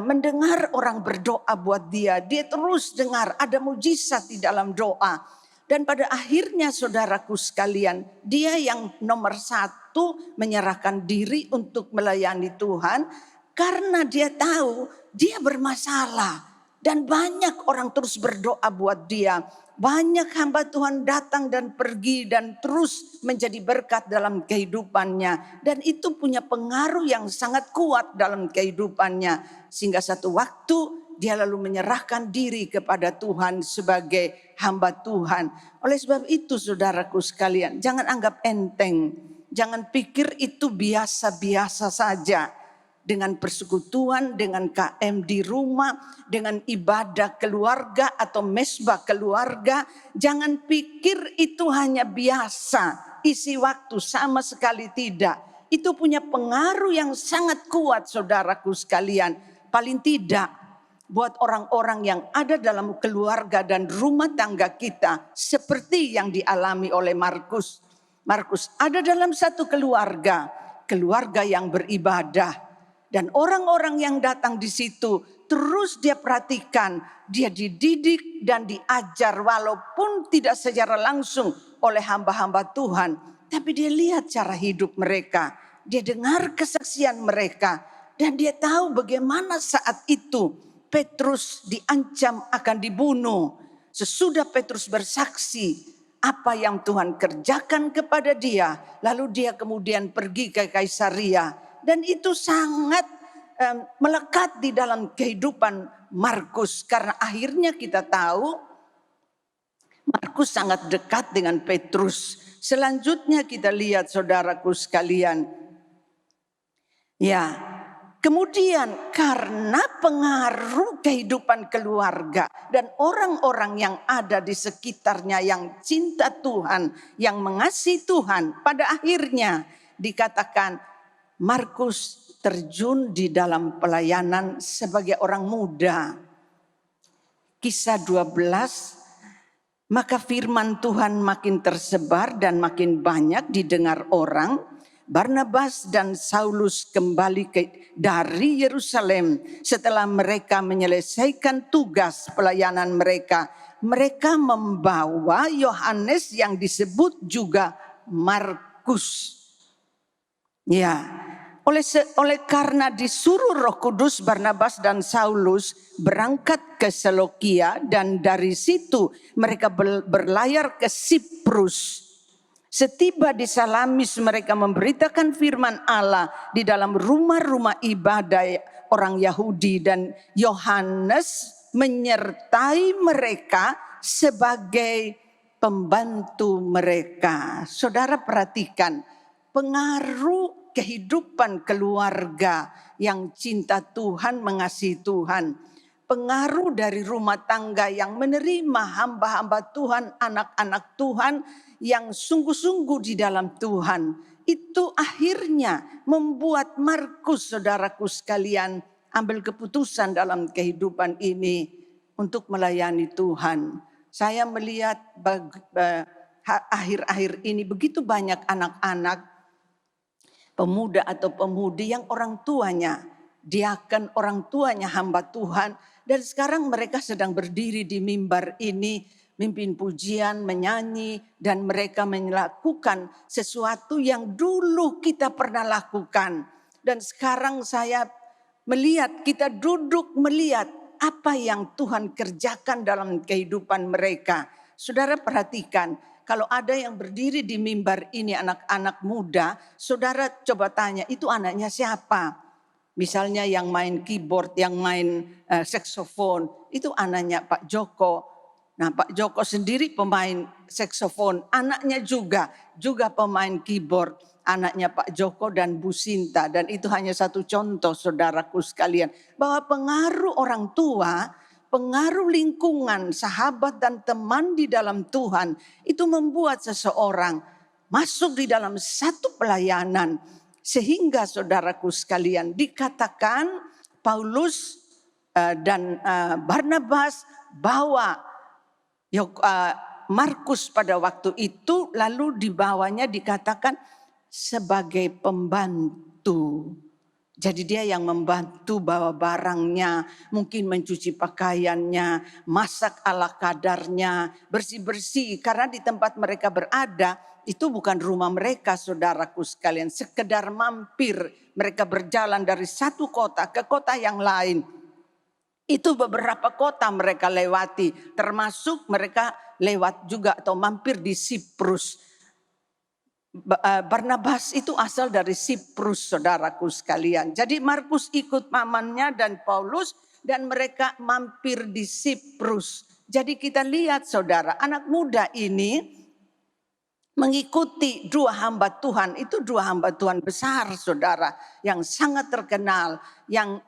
mendengar orang berdoa buat dia. Dia terus dengar ada mujizat di dalam doa. Dan pada akhirnya saudaraku sekalian, dia yang nomor satu menyerahkan diri untuk melayani Tuhan. Karena dia tahu dia bermasalah. Dan banyak orang terus berdoa buat dia. Banyak hamba Tuhan datang dan pergi dan terus menjadi berkat dalam kehidupannya. Dan itu punya pengaruh yang sangat kuat dalam kehidupannya. Sehingga satu waktu dia lalu menyerahkan diri kepada Tuhan sebagai hamba Tuhan. Oleh sebab itu saudaraku sekalian, jangan anggap enteng. Jangan pikir itu biasa-biasa saja. Dengan persekutuan, dengan KM di rumah, dengan ibadah keluarga atau mesbah keluarga. Jangan pikir itu hanya biasa, isi waktu, sama sekali tidak. Itu punya pengaruh yang sangat kuat saudaraku sekalian. Paling tidak buat orang-orang yang ada dalam keluarga dan rumah tangga kita. Seperti yang dialami oleh Markus. Markus ada dalam satu keluarga yang beribadah. Dan orang-orang yang datang di situ terus dia perhatikan, dia dididik dan diajar walaupun tidak secara langsung oleh hamba-hamba Tuhan. Tapi dia lihat cara hidup mereka, dia dengar kesaksian mereka dan dia tahu bagaimana saat itu Petrus diancam akan dibunuh. Sesudah Petrus bersaksi apa yang Tuhan kerjakan kepada dia, lalu dia kemudian pergi ke Kaisaria. Dan itu sangat melekat di dalam kehidupan Markus. Karena akhirnya kita tahu Markus sangat dekat dengan Petrus. Selanjutnya kita lihat saudaraku sekalian. Ya, kemudian karena pengaruh kehidupan keluarga dan orang-orang yang ada di sekitarnya yang cinta Tuhan, yang mengasihi Tuhan. Pada akhirnya dikatakan Markus terjun di dalam pelayanan sebagai orang muda. Kisah 12, maka firman Tuhan makin tersebar dan makin banyak didengar orang. Barnabas dan Saulus kembali dari Yerusalem setelah mereka menyelesaikan tugas pelayanan mereka. Mereka membawa Yohanes yang disebut juga Markus. Ya, oleh karena disuruh Roh Kudus, Barnabas dan Saulus berangkat ke Selokia dan dari situ mereka berlayar ke Siprus. Setiba di Salamis mereka memberitakan firman Allah di dalam rumah-rumah ibadah orang Yahudi dan Yohanes menyertai mereka sebagai pembantu mereka. Saudara perhatikan pengaruh kehidupan keluarga yang cinta Tuhan, mengasihi Tuhan. Pengaruh dari rumah tangga yang menerima hamba-hamba Tuhan, anak-anak Tuhan yang sungguh-sungguh di dalam Tuhan. Itu akhirnya membuat Markus, saudaraku sekalian, ambil keputusan dalam kehidupan ini untuk melayani Tuhan. Saya melihat akhir-akhir ini begitu banyak anak-anak, pemuda atau pemudi yang orang tuanya, diaken, orang tuanya hamba Tuhan. Dan sekarang mereka sedang berdiri di mimbar ini, mimpin pujian, menyanyi. Dan mereka melakukan sesuatu yang dulu kita pernah lakukan. Dan sekarang saya melihat, kita duduk melihat apa yang Tuhan kerjakan dalam kehidupan mereka. Saudara perhatikan, kalau ada yang berdiri di mimbar ini anak-anak muda, saudara coba tanya, itu anaknya siapa? Misalnya yang main keyboard, yang main saksofon, itu anaknya Pak Joko. Nah, Pak Joko sendiri pemain saksofon, anaknya juga pemain keyboard, anaknya Pak Joko dan Bu Sinta. Dan itu hanya satu contoh saudaraku sekalian, bahwa pengaruh orang tua, pengaruh lingkungan, sahabat dan teman di dalam Tuhan itu membuat seseorang masuk di dalam satu pelayanan. Sehingga saudaraku sekalian dikatakan Paulus dan Barnabas bawa Markus pada waktu itu, lalu dibawanya dikatakan sebagai pembantu. membantu. Jadi dia yang membantu bawa barangnya, mungkin mencuci pakaiannya, masak ala kadarnya, bersih-bersih. Karena di tempat mereka berada, itu bukan rumah mereka saudaraku sekalian. Sekedar mampir, mereka berjalan dari satu kota ke kota yang lain. Itu beberapa kota mereka lewati, termasuk mereka lewat juga atau mampir di Siprus. Barnabas itu asal dari Siprus saudaraku sekalian. Jadi Markus ikut pamannya dan Paulus dan mereka mampir di Siprus. Jadi kita lihat saudara, anak muda ini mengikuti dua hamba Tuhan. Itu dua hamba Tuhan besar saudara, yang sangat terkenal, yang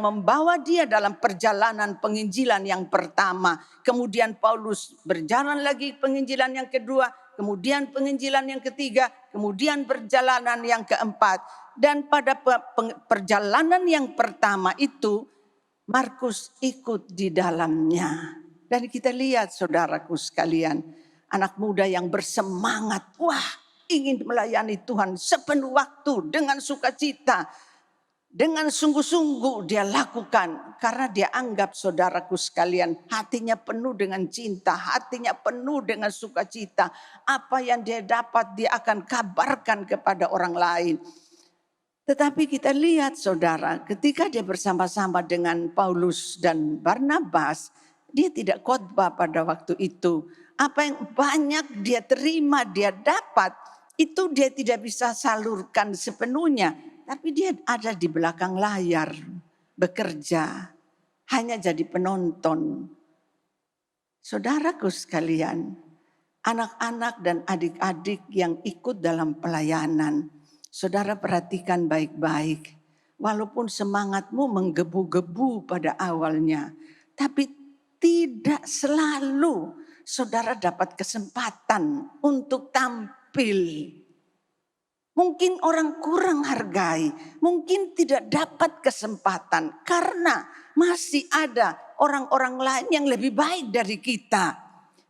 membawa dia dalam perjalanan penginjilan yang pertama. Kemudian Paulus berjalan lagi penginjilan yang kedua, kemudian penginjilan yang ketiga, kemudian perjalanan yang keempat. Dan pada perjalanan yang pertama itu Markus ikut di dalamnya. Dan kita lihat saudaraku sekalian, anak muda yang bersemangat, wah ingin melayani Tuhan sepenuh waktu dengan sukacita. Dengan sungguh-sungguh dia lakukan karena dia anggap saudaraku sekalian hatinya penuh dengan cinta, hatinya penuh dengan sukacita. Apa yang dia dapat dia akan kabarkan kepada orang lain. Tetapi kita lihat saudara, ketika dia bersama-sama dengan Paulus dan Barnabas, dia tidak khotbah pada waktu itu. Apa yang banyak dia terima, dia dapat, itu dia tidak bisa salurkan sepenuhnya. Tapi dia ada di belakang layar, bekerja, hanya jadi penonton. Saudaraku sekalian, anak-anak dan adik-adik yang ikut dalam pelayanan, saudara perhatikan baik-baik. Walaupun semangatmu menggebu-gebu pada awalnya, tapi tidak selalu saudara dapat kesempatan untuk tampil. Mungkin orang kurang hargai, mungkin tidak dapat kesempatan karena masih ada orang-orang lain yang lebih baik dari kita.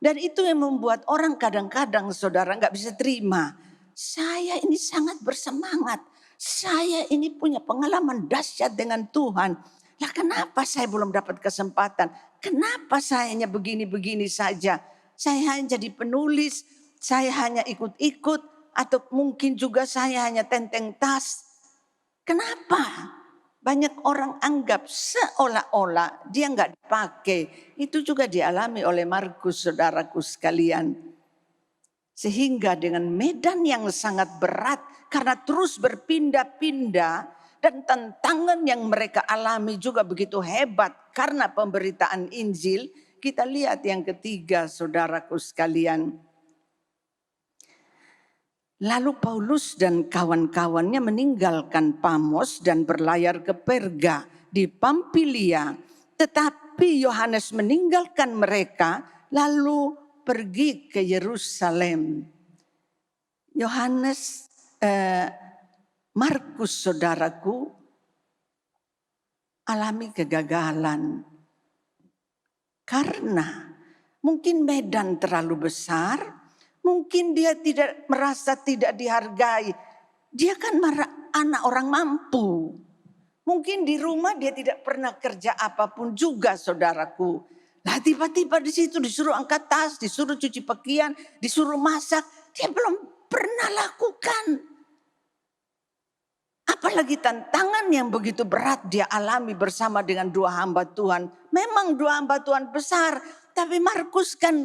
Dan itu yang membuat orang kadang-kadang saudara nggak bisa terima. Saya ini sangat bersemangat, saya ini punya pengalaman dahsyat dengan Tuhan. Lah kenapa saya belum dapat kesempatan? Kenapa saya hanya begini-begini saja? Saya hanya jadi penulis, saya hanya ikut-ikut. Atau mungkin juga saya hanya tenteng tas. Kenapa? Banyak orang anggap seolah-olah dia enggak dipakai. Itu juga dialami oleh Markus saudaraku sekalian. Sehingga dengan medan yang sangat berat karena terus berpindah-pindah dan tantangan yang mereka alami juga begitu hebat karena pemberitaan Injil. Kita lihat yang ketiga saudaraku sekalian. Lalu Paulus dan kawan-kawannya meninggalkan Pamos dan berlayar ke Perga di Pamfilia. Tetapi Yohanes meninggalkan mereka lalu pergi ke Yerusalem. Markus saudaraku alami kegagalan. Karena mungkin medan terlalu besar. Mungkin dia tidak merasa tidak dihargai. Dia kan anak orang mampu. Mungkin di rumah dia tidak pernah kerja apapun juga saudaraku. Lah tiba-tiba di situ disuruh angkat tas, disuruh cuci pakaian, disuruh masak. Dia belum pernah lakukan. Apalagi tantangan yang begitu berat dia alami bersama dengan dua hamba Tuhan. Memang dua hamba Tuhan besar. Tapi Markus kan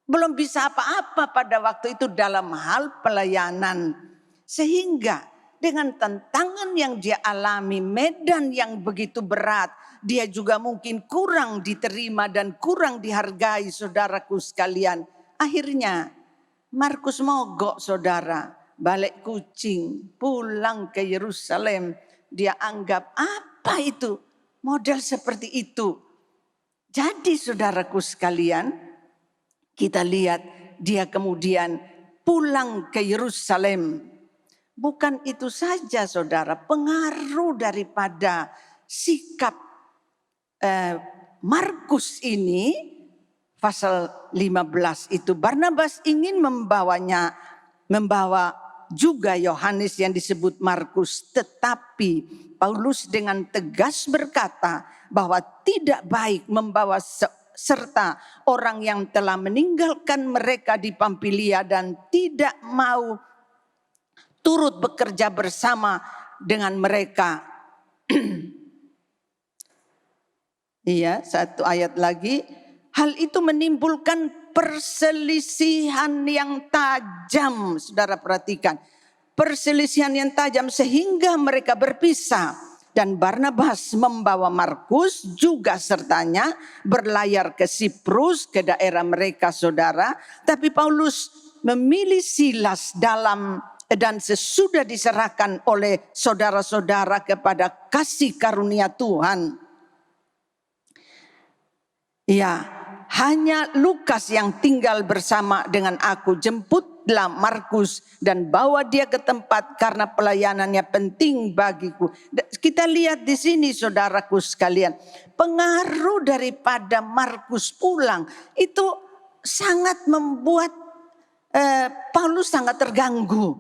belum bisa apa-apa pada waktu itu dalam hal pelayanan. Sehingga dengan tantangan yang dia alami, medan yang begitu berat, dia juga mungkin kurang diterima dan kurang dihargai saudaraku sekalian. Akhirnya Markus mogok saudara, balik kucing, pulang ke Yerusalem. Dia anggap apa itu? Model seperti itu. Jadi saudaraku sekalian, kita lihat dia kemudian pulang ke Yerusalem. Bukan itu saja saudara, pengaruh daripada sikap Markus ini, pasal 15 itu Barnabas ingin membawa juga Yohanes yang disebut Markus. Tetapi Paulus dengan tegas berkata bahwa tidak baik membawa serta orang yang telah meninggalkan mereka di Pamfilia dan tidak mau turut bekerja bersama dengan mereka. Iya, satu ayat lagi. Hal itu menimbulkan perselisihan yang tajam. Saudara perhatikan. Perselisihan yang tajam sehingga mereka berpisah. Dan Barnabas membawa Markus juga sertanya berlayar ke Siprus, ke daerah mereka saudara. Tapi Paulus memilih Silas dan sesudah diserahkan oleh saudara-saudara kepada kasih karunia Tuhan. Ya, hanya Lukas yang tinggal bersama dengan aku. Jemputlah Markus dan bawa dia ke tempat karena pelayanannya penting bagiku. Kita lihat di sini saudaraku sekalian, pengaruh daripada Markus pulang itu sangat membuat Paulus sangat terganggu.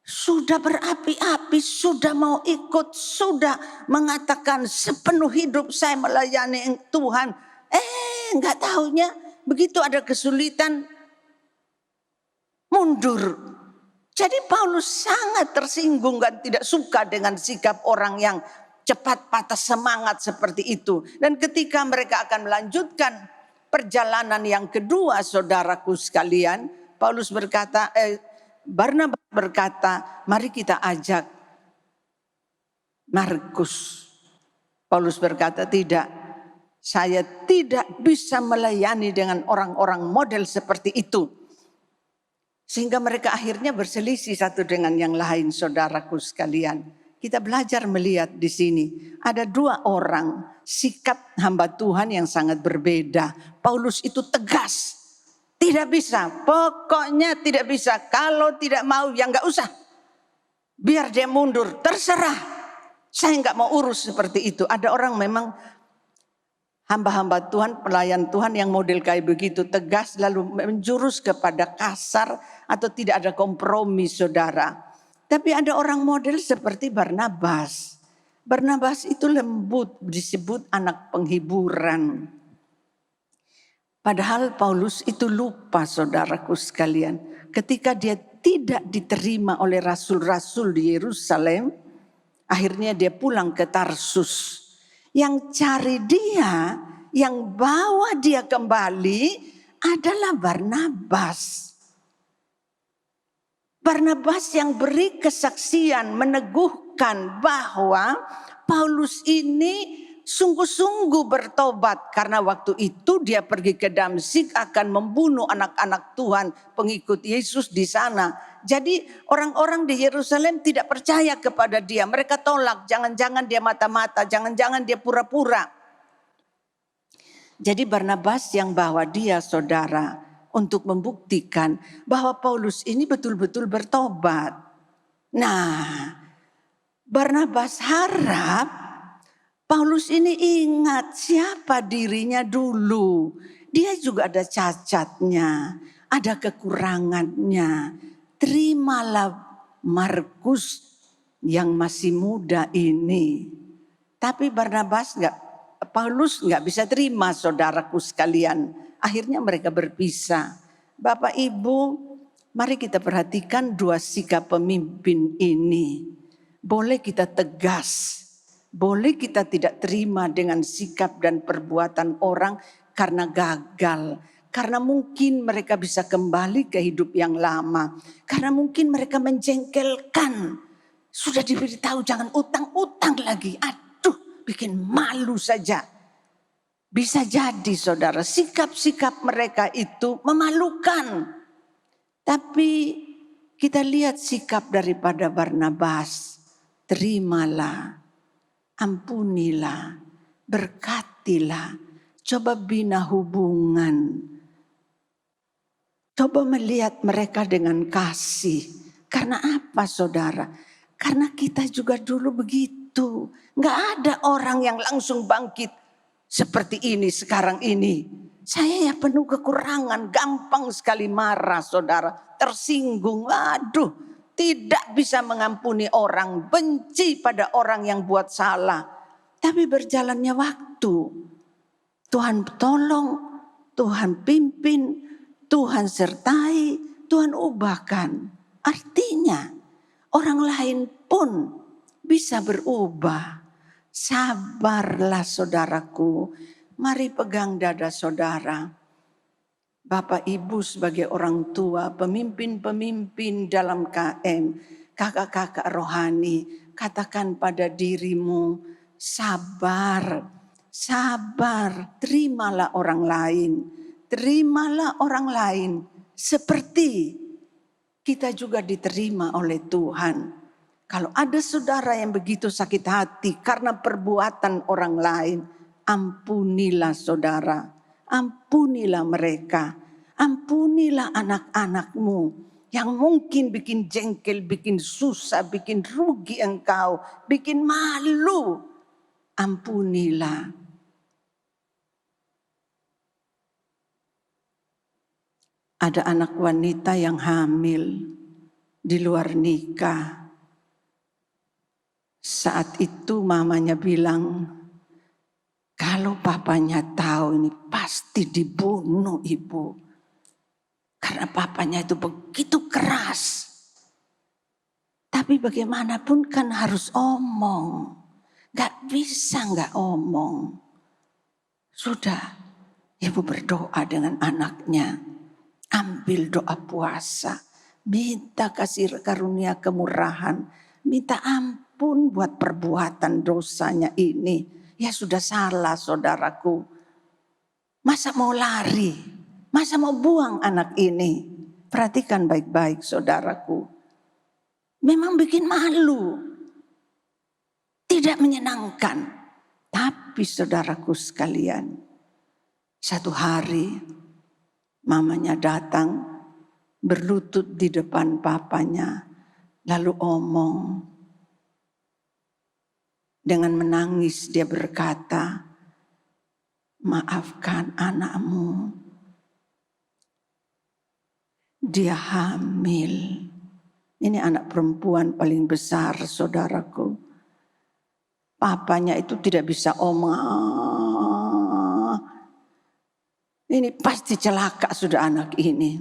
Sudah berapi-api, sudah mau ikut, sudah mengatakan sepenuh hidup saya melayani Tuhan. Enggak taunya begitu ada kesulitan mundur. Jadi Paulus sangat tersinggung dan tidak suka dengan sikap orang yang cepat patah semangat seperti itu. Dan ketika mereka akan melanjutkan perjalanan yang kedua saudaraku sekalian, Barnabas berkata, mari kita ajak Markus. Paulus berkata, tidak. Saya tidak bisa melayani dengan orang-orang model seperti itu. Sehingga mereka akhirnya berselisih satu dengan yang lain saudaraku sekalian. Kita belajar melihat di sini. Ada dua orang sikap hamba Tuhan yang sangat berbeda. Paulus itu tegas. Tidak bisa, pokoknya tidak bisa. Kalau tidak mau ya enggak usah. Biar dia mundur, terserah. Saya enggak mau urus seperti itu. Ada orang memang hamba-hamba Tuhan, pelayan Tuhan yang model kayak begitu tegas lalu menjurus kepada kasar atau tidak ada kompromi saudara. Tapi ada orang model seperti Barnabas. Barnabas itu lembut, disebut anak penghiburan. Padahal Paulus itu lupa saudaraku sekalian. Ketika dia tidak diterima oleh rasul-rasul di Yerusalem, akhirnya dia pulang ke Tarsus. Yang cari dia, yang bawa dia kembali adalah Barnabas. Barnabas yang beri kesaksian meneguhkan bahwa Paulus ini sungguh-sungguh bertobat. Karena waktu itu dia pergi ke Damsyik akan membunuh anak-anak Tuhan pengikut Yesus di sana. Jadi orang-orang di Yerusalem tidak percaya kepada dia. Mereka tolak, jangan-jangan dia mata-mata, jangan-jangan dia pura-pura. Jadi Barnabas yang bawa dia saudara untuk membuktikan bahwa Paulus ini betul-betul bertobat. Nah, Barnabas harap Paulus ini ingat siapa dirinya dulu. Dia juga ada cacatnya, ada kekurangannya. Terimalah Markus yang masih muda ini. Tapi Paulus nggak bisa terima saudaraku sekalian. Akhirnya mereka berpisah. Bapak Ibu, mari kita perhatikan dua sikap pemimpin ini. Boleh kita tegas, boleh kita tidak terima dengan sikap dan perbuatan orang karena gagal. Karena mungkin mereka bisa kembali ke hidup yang lama. Karena mungkin mereka menjengkelkan. Sudah diberitahu jangan utang-utang lagi. Aduh, bikin malu saja. Bisa jadi saudara, sikap-sikap mereka itu memalukan. Tapi kita lihat sikap daripada Barnabas. Terimalah, ampunilah, berkatilah. Coba bina hubungan. Coba melihat mereka dengan kasih. Karena apa saudara? Karena kita juga dulu begitu. Gak ada orang yang langsung bangkit seperti ini sekarang ini. Saya ya penuh kekurangan. Gampang sekali marah saudara. Tersinggung. Aduh, tidak bisa mengampuni orang, benci pada orang yang buat salah. Tapi berjalannya waktu, Tuhan tolong, Tuhan pimpin, Tuhan sertai, Tuhan ubahkan. Artinya orang lain pun bisa berubah. Sabarlah saudaraku, mari pegang dada saudara. Bapak Ibu sebagai orang tua, pemimpin-pemimpin dalam KM, kakak-kakak rohani, katakan pada dirimu, sabar, sabar, terimalah orang lain. Terimalah orang lain seperti kita juga diterima oleh Tuhan. Kalau ada saudara yang begitu sakit hati karena perbuatan orang lain, ampunilah saudara, ampunilah mereka, ampunilah anak-anakmu yang mungkin bikin jengkel, bikin susah, bikin rugi engkau, bikin malu. Ampunilah. Ada anak wanita yang hamil di luar nikah. Saat itu mamanya bilang, kalau papanya tahu ini pasti dibunuh ibu. Karena papanya itu begitu keras. Tapi bagaimanapun kan harus omong. Gak bisa gak omong. Sudah, ibu berdoa dengan anaknya. Ambil doa puasa. Minta kasih karunia kemurahan. Minta ampun buat perbuatan dosanya ini. Ya sudah salah saudaraku. Masa mau lari? Masa mau buang anak ini? Perhatikan baik-baik saudaraku. Memang bikin malu. Tidak menyenangkan. Tapi saudaraku sekalian. Satu hari mamanya datang berlutut di depan papanya. Lalu omong. Dengan menangis dia berkata, maafkan anakmu. Dia hamil. Ini anak perempuan paling besar saudaraku. Papanya itu tidak bisa omong. Ini pasti celaka sudah anak ini.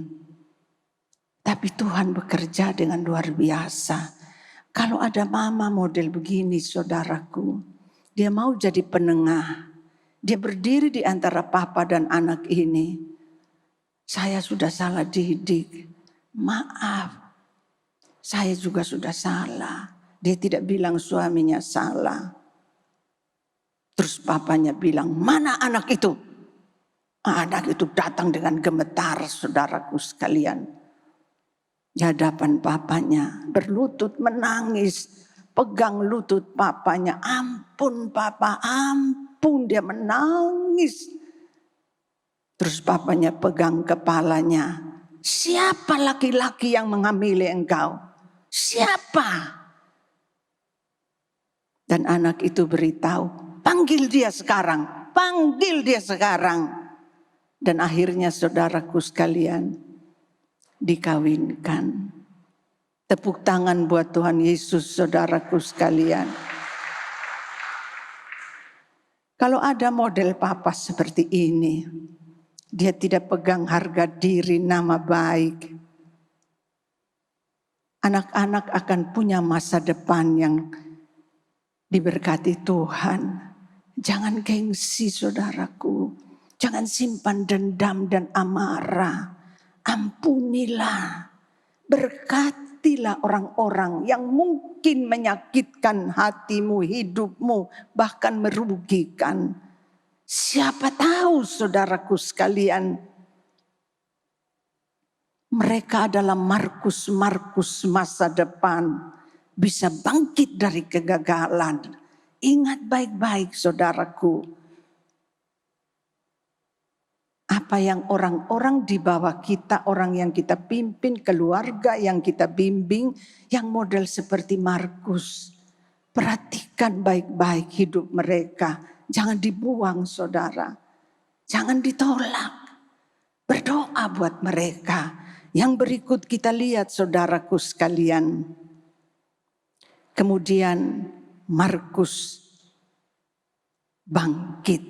Tapi Tuhan bekerja dengan luar biasa. Kalau ada mama model begini saudaraku, dia mau jadi penengah. Dia berdiri di antara papa dan anak ini. Saya sudah salah didik. Maaf. Saya juga sudah salah. Dia tidak bilang suaminya salah. Terus papanya bilang, mana anak itu? Anak itu datang dengan gemetar saudaraku sekalian. Di hadapan papanya berlutut menangis. Pegang lutut papanya. Ampun papa, ampun. Dia menangis. Terus papanya pegang kepalanya. Siapa laki-laki yang menghamili engkau? Siapa? Dan anak itu beritahu, panggil dia sekarang. Panggil dia sekarang. Dan akhirnya saudaraku sekalian, dikawinkan. Tepuk tangan buat Tuhan Yesus saudaraku sekalian. Kalau ada model papa seperti ini, dia tidak pegang harga diri, nama baik. Anak-anak akan punya masa depan yang diberkati Tuhan. Jangan gengsi saudaraku. Jangan simpan dendam dan amarah. Ampunilah, berkatilah orang-orang yang mungkin menyakitkan hatimu, hidupmu, bahkan merugikan. Siapa tahu saudaraku sekalian, mereka adalah Markus masa depan, bisa bangkit dari kegagalan. Ingat baik-baik saudaraku. Apa yang orang-orang di bawah kita, orang yang kita pimpin, keluarga yang kita bimbing, yang model seperti Markus. Perhatikan baik-baik hidup mereka. Jangan dibuang saudara. Jangan ditolak. Berdoa buat mereka. Yang berikut kita lihat saudaraku sekalian. Kemudian Markus bangkit.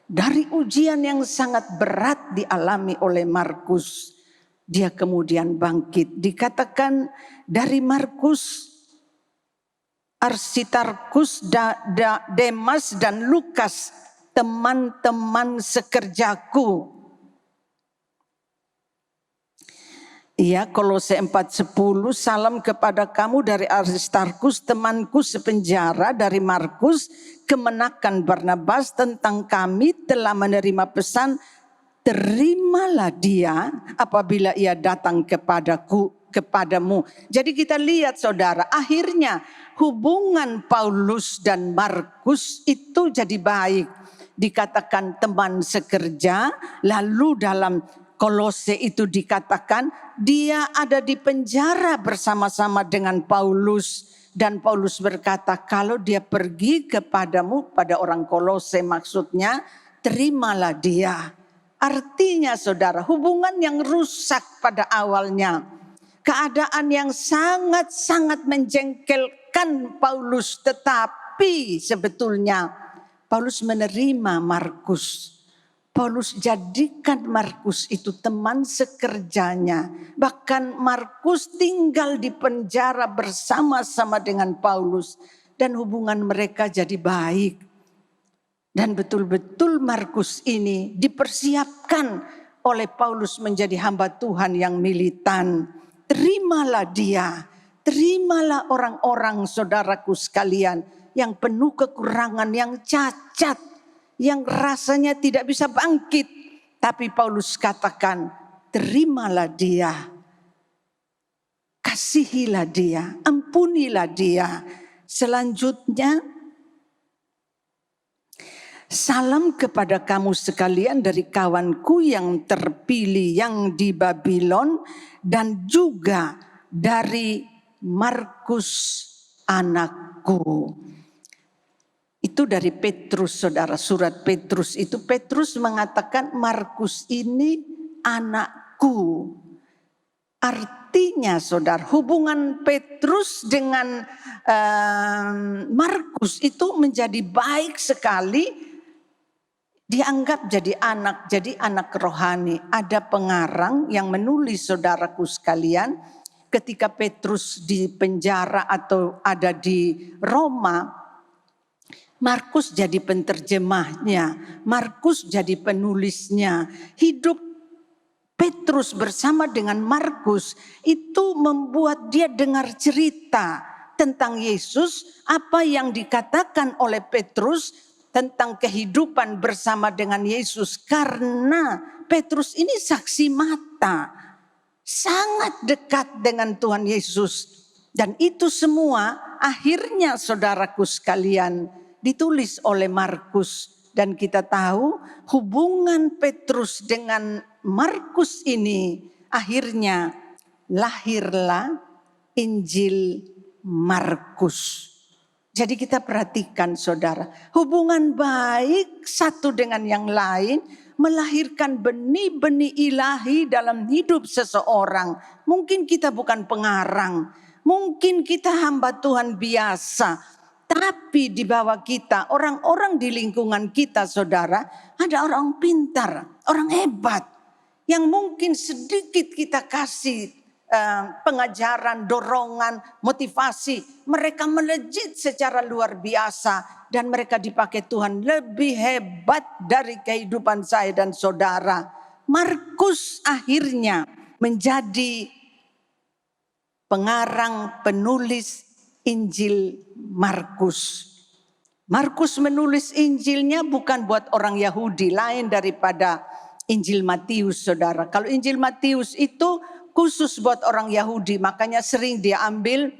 Dari ujian yang sangat berat dialami oleh Markus, dia kemudian bangkit. Dikatakan dari Markus, Aristarkus, Demas dan Lukas, teman-teman sekerjaku. Ya, Kolose 4:10, salam kepada kamu dari Aristarkus, temanku sepenjara, dari Markus, kemenakan Barnabas. Tentang kami telah menerima pesan, terimalah dia apabila ia datang kepadamu. Jadi kita lihat saudara, akhirnya hubungan Paulus dan Markus itu jadi baik. Dikatakan teman sekerja, lalu dalam Kolose itu dikatakan dia ada di penjara bersama-sama dengan Paulus. Dan Paulus berkata, kalau dia pergi kepadamu, pada orang Kolose maksudnya, terimalah dia. Artinya saudara, hubungan yang rusak pada awalnya, keadaan yang sangat-sangat menjengkelkan Paulus, tetapi sebetulnya Paulus menerima Markus. Paulus jadikan Markus itu teman sekerjanya. Bahkan Markus tinggal di penjara bersama-sama dengan Paulus. Dan hubungan mereka jadi baik. Dan betul-betul Markus ini dipersiapkan oleh Paulus menjadi hamba Tuhan yang militan. Terimalah dia. Terimalah orang-orang saudaraku sekalian yang penuh kekurangan, yang cacat, yang rasanya tidak bisa bangkit. Tapi Paulus katakan, terimalah dia. Kasihilah dia, ampunilah dia. Selanjutnya, salam kepada kamu sekalian dari kawanku yang terpilih yang di Babylon, dan juga dari Markus anakku. Itu dari Petrus saudara, surat Petrus itu. Petrus mengatakan Markus ini anakku. Artinya saudara, hubungan Petrus dengan Markus itu menjadi baik sekali. Dianggap jadi anak rohani. Ada pengarang yang menulis saudaraku sekalian, ketika Petrus di penjara atau ada di Roma, Markus jadi penterjemahnya, Markus jadi penulisnya. Hidup Petrus bersama dengan Markus itu membuat dia dengar cerita tentang Yesus, apa yang dikatakan oleh Petrus tentang kehidupan bersama dengan Yesus. Karena Petrus ini saksi mata, sangat dekat dengan Tuhan Yesus. Dan itu semua akhirnya saudaraku sekalian ditulis oleh Markus. Dan kita tahu hubungan Petrus dengan Markus ini akhirnya lahirlah Injil Markus. Jadi kita perhatikan saudara, hubungan baik satu dengan yang lain melahirkan benih-benih ilahi dalam hidup seseorang. Mungkin kita bukan pengarang, mungkin kita hamba Tuhan biasa. Tapi di bawah kita, orang-orang di lingkungan kita saudara, ada orang pintar, orang hebat. Yang mungkin sedikit kita kasih pengajaran, dorongan, motivasi. Mereka melejit secara luar biasa. Dan mereka dipakai Tuhan lebih hebat dari kehidupan saya dan saudara. Markus akhirnya menjadi pengarang, penulis Injil Markus. Markus menulis Injilnya bukan buat orang Yahudi, lain daripada Injil Matius saudara. Kalau Injil Matius itu khusus buat orang Yahudi, makanya sering dia ambil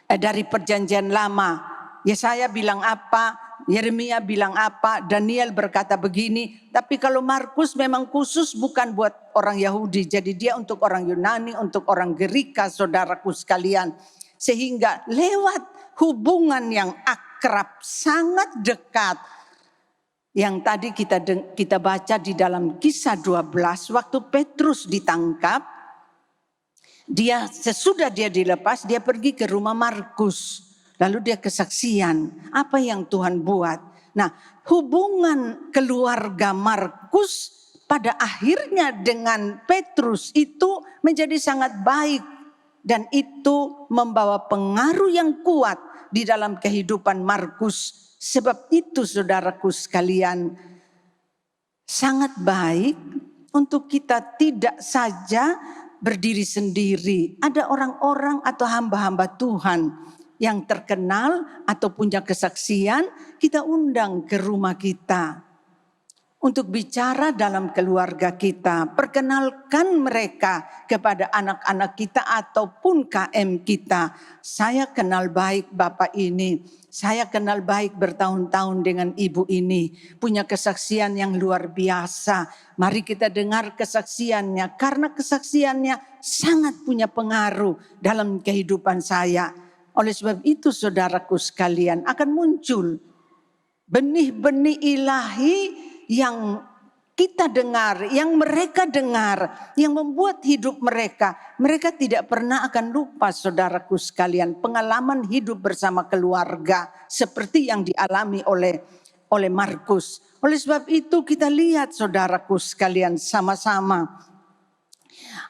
dari perjanjian lama. Yesaya bilang apa, Yeremia bilang apa, Daniel berkata begini. Tapi kalau Markus memang khusus bukan buat orang Yahudi, jadi dia untuk orang Yunani, untuk orang Gerika saudaraku sekalian. Sehingga lewat hubungan yang akrab, sangat dekat, Yang tadi kita baca di dalam Kisah 12, waktu Petrus ditangkap, sesudah dia dilepas, dia pergi ke rumah Markus. Lalu dia kesaksian apa yang Tuhan buat. Nah, hubungan keluarga Markus pada akhirnya dengan Petrus itu menjadi sangat baik. Dan itu membawa pengaruh yang kuat di dalam kehidupan Markus. Sebab itu saudaraku sekalian, sangat baik untuk kita tidak saja berdiri sendiri. Ada orang-orang atau hamba-hamba Tuhan yang terkenal atau punya kesaksian, kita undang ke rumah kita untuk bicara dalam keluarga kita. Perkenalkan mereka kepada anak-anak kita ataupun KM kita. Saya kenal baik Bapak ini. Saya kenal baik bertahun-tahun dengan ibu ini. Punya kesaksian yang luar biasa. Mari kita dengar kesaksiannya. Karena kesaksiannya sangat punya pengaruh dalam kehidupan saya. Oleh sebab itu saudaraku sekalian, akan muncul benih-benih ilahi yang kita dengar, yang mereka dengar, yang membuat hidup mereka tidak pernah akan lupa saudaraku sekalian, pengalaman hidup bersama keluarga seperti yang dialami oleh Markus. Oleh sebab itu kita lihat saudaraku sekalian sama-sama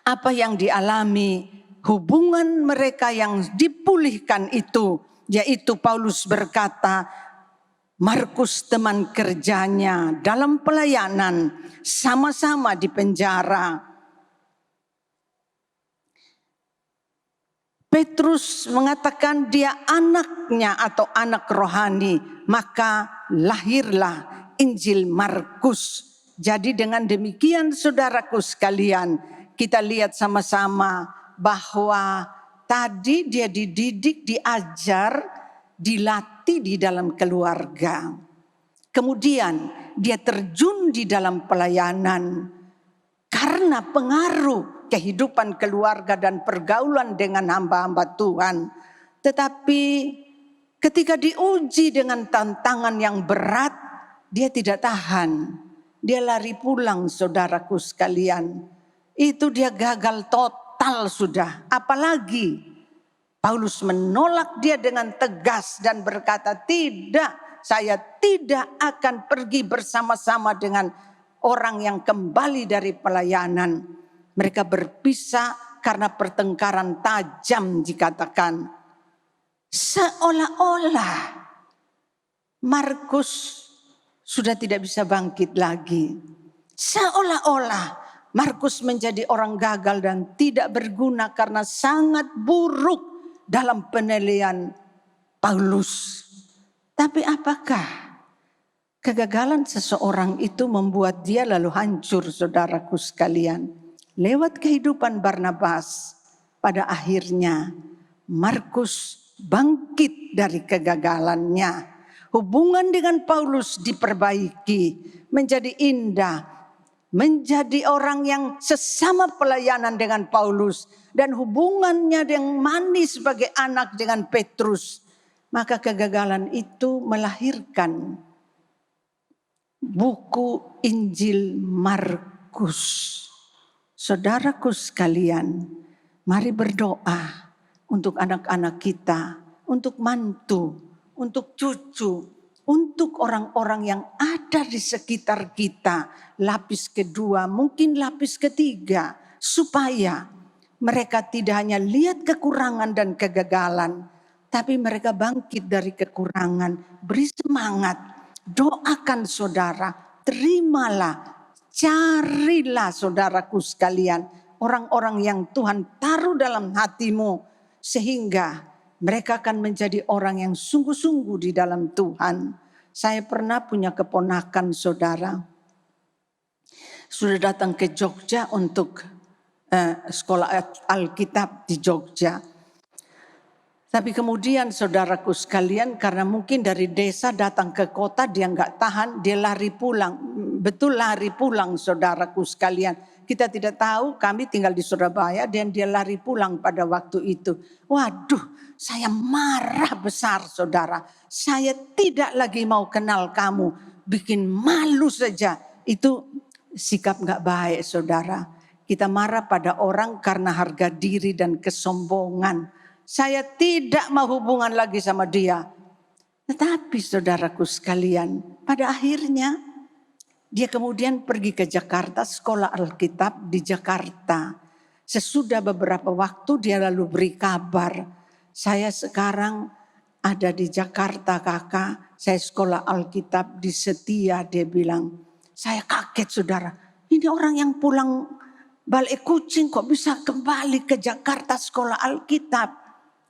apa yang dialami, hubungan mereka yang dipulihkan itu, yaitu Paulus berkata, Markus teman kerjanya dalam pelayanan sama-sama di penjara. Petrus mengatakan dia anaknya atau anak rohani, maka lahirlah Injil Markus. Jadi dengan demikian saudaraku sekalian, kita lihat sama-sama bahwa tadi dia dididik, diajar, dilatih di dalam keluarga. Kemudian dia terjun di dalam pelayanan karena pengaruh kehidupan keluarga dan pergaulan dengan hamba-hamba Tuhan. Tetapi ketika diuji dengan tantangan yang berat, dia tidak tahan. Dia lari pulang saudaraku sekalian. Itu dia gagal total sudah. Apalagi Paulus menolak dia dengan tegas dan berkata, tidak, saya tidak akan pergi bersama-sama dengan orang yang kembali dari pelayanan. Mereka berpisah karena pertengkaran tajam dikatakan. Seolah-olah Markus sudah tidak bisa bangkit lagi. Seolah-olah Markus menjadi orang gagal dan tidak berguna karena sangat buruk dalam penilaian Paulus. Tapi apakah kegagalan seseorang itu membuat dia lalu hancur saudaraku sekalian? Lewat kehidupan Barnabas, pada akhirnya Markus bangkit dari kegagalannya. Hubungan dengan Paulus diperbaiki, menjadi indah, menjadi orang yang sesama pelayanan dengan Paulus. Dan hubungannya yang manis sebagai anak dengan Petrus. Maka kegagalan itu melahirkan buku Injil Markus. Saudaraku sekalian, mari berdoa untuk anak-anak kita, untuk mantu, untuk cucu, untuk orang-orang yang ada di sekitar kita. Lapis kedua, mungkin lapis ketiga, supaya mereka tidak hanya lihat kekurangan dan kegagalan, tapi mereka bangkit dari kekurangan. Beri semangat, doakan saudara, terimalah, carilah saudaraku sekalian, orang-orang yang Tuhan taruh dalam hatimu, sehingga mereka akan menjadi orang yang sungguh-sungguh di dalam Tuhan. Saya pernah punya keponakan saudara, sudah datang ke Jogja untuk sekolah Alkitab di Jogja. Tapi kemudian saudaraku sekalian, karena mungkin dari desa datang ke kota, dia nggak tahan, dia lari pulang. Betul lari pulang saudaraku sekalian. Kita tidak tahu, kami tinggal di Surabaya dan dia lari pulang pada waktu itu. Waduh, saya marah besar saudara. Saya tidak lagi mau kenal kamu. bikin malu saja. Itu sikap gak baik saudara. Kita marah pada orang karena harga diri dan kesombongan. Saya tidak mau hubungan lagi sama dia. Tetapi saudaraku sekalian, pada akhirnya dia kemudian pergi ke Jakarta, sekolah Alkitab di Jakarta. Sesudah beberapa waktu dia lalu beri kabar, saya sekarang ada di Jakarta kakak, saya sekolah Alkitab di Setia. Dia bilang, saya kaget saudara, ini orang yang pulang balik kucing kok bisa kembali ke Jakarta sekolah Alkitab.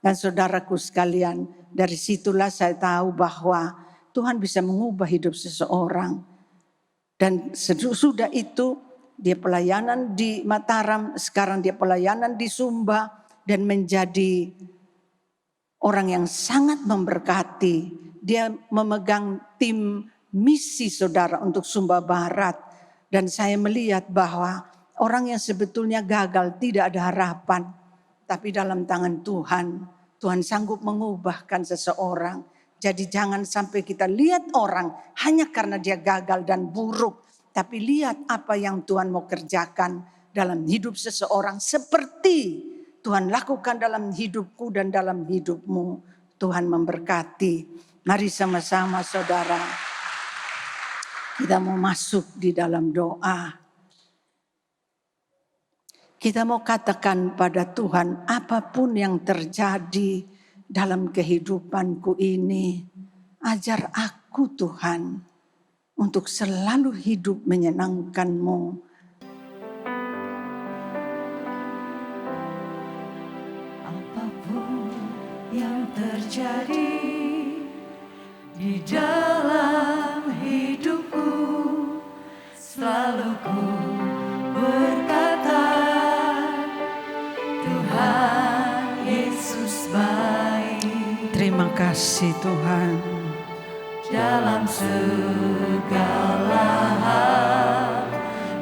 Dan saudaraku sekalian, dari situlah saya tahu bahwa Tuhan bisa mengubah hidup seseorang. Dan sesudah itu dia pelayanan di Mataram, sekarang dia pelayanan di Sumba dan menjadi orang yang sangat memberkati. Dia memegang tim misi saudara untuk Sumba Barat. Dan saya melihat bahwa orang yang sebetulnya gagal tidak ada harapan. Tapi dalam tangan Tuhan, Tuhan sanggup mengubahkan seseorang. Jadi jangan sampai kita lihat orang hanya karena dia gagal dan buruk. Tapi lihat apa yang Tuhan mau kerjakan dalam hidup seseorang. Seperti Tuhan lakukan dalam hidupku dan dalam hidupmu. Tuhan memberkati. Mari sama-sama saudara. Kita mau masuk di dalam doa. Kita mau katakan pada Tuhan, apapun yang terjadi dalam kehidupanku ini, ajar aku Tuhan untuk selalu hidup menyenangkan-Mu. Apapun yang terjadi di dalam hidupku, selalu ku berkata, Tuhan Yesus baik. Terima kasih Tuhan. Dalam segala hal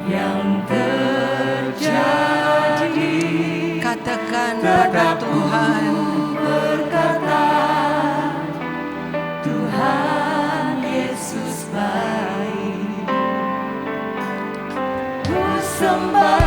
yang terjadi, Katakan pada Tuhan, berkata, Tuhan Yesus baik. Ku sembah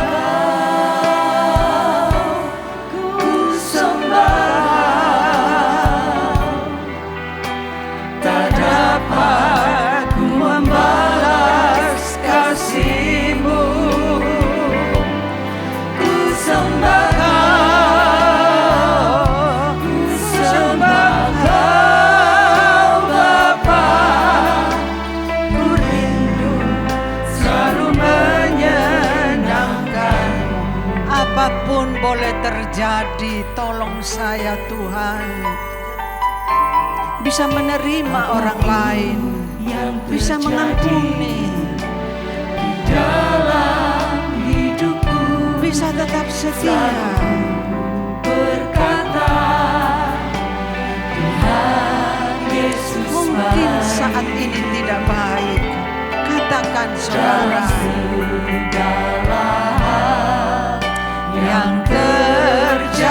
apapun boleh terjadi, tolong saya Tuhan. Bisa menerima orang lain, bisa mengampuni dalam hidupku, bisa tetap setia, berkata, Tuhan Yesus mungkin baik. saat ini tidak baik. Katakan saudara, segala yang terjadi,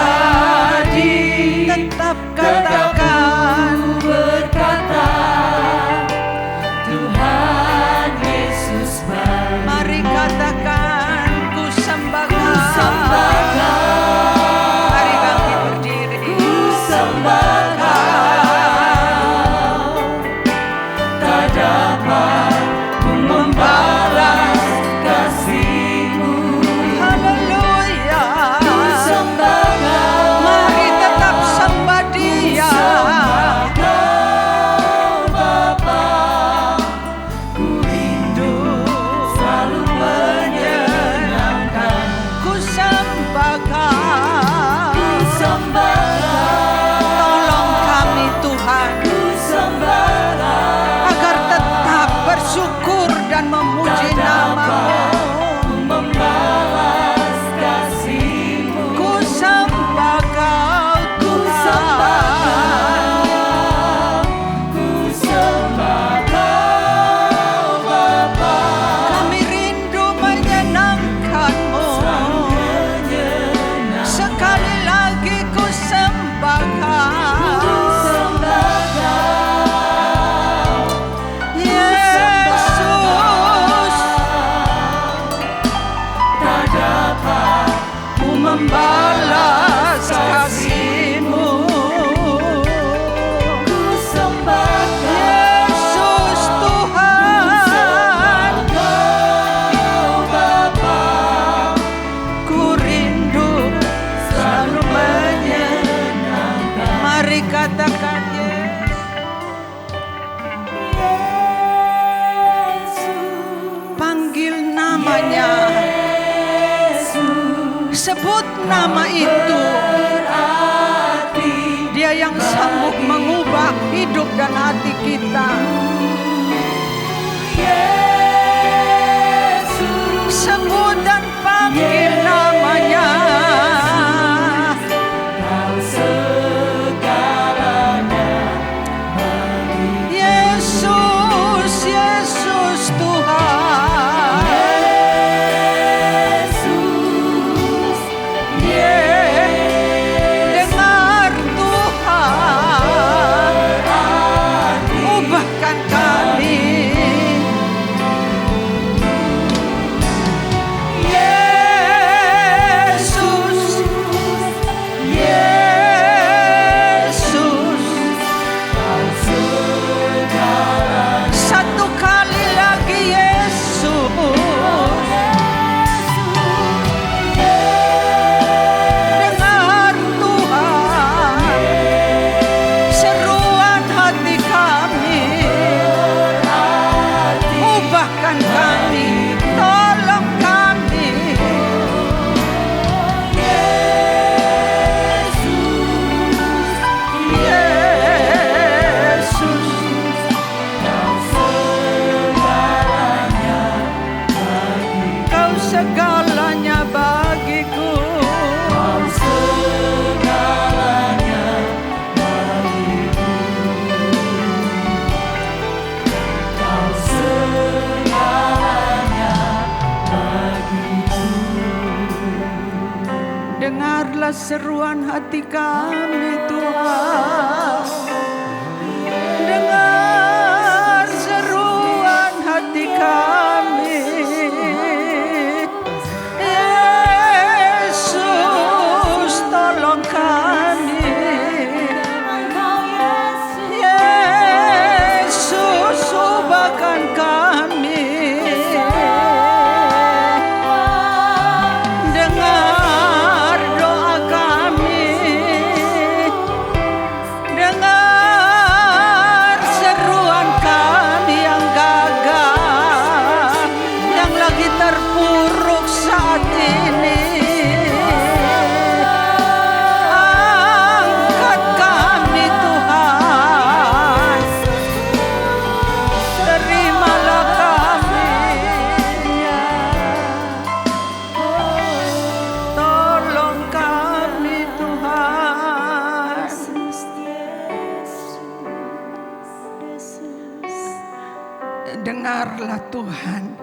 tetap katakan, berkata, Tuhan Yesus baik. mari katakan, ku sembah Kau. Mari bangkit berdiri, Ku sembah Kau, tak dapat ku membalas kasih-Mu. haleluya. Ku sembah Kau, namanya. Sebut nama itu. Dia yang sanggup mengubah hidup dan hati kita. Sebut dan panggil namanya. Yesus, Yesus Tuhan. Yesus, dengar Tuhan, ubahkan kami. Segalanya bagiku. Kau segalanya bagiku. Kau segalanya bagiku. Dengarlah seruan hati kami Tuhan. Dengar seruan hati kami. Dengarlah Tuhan.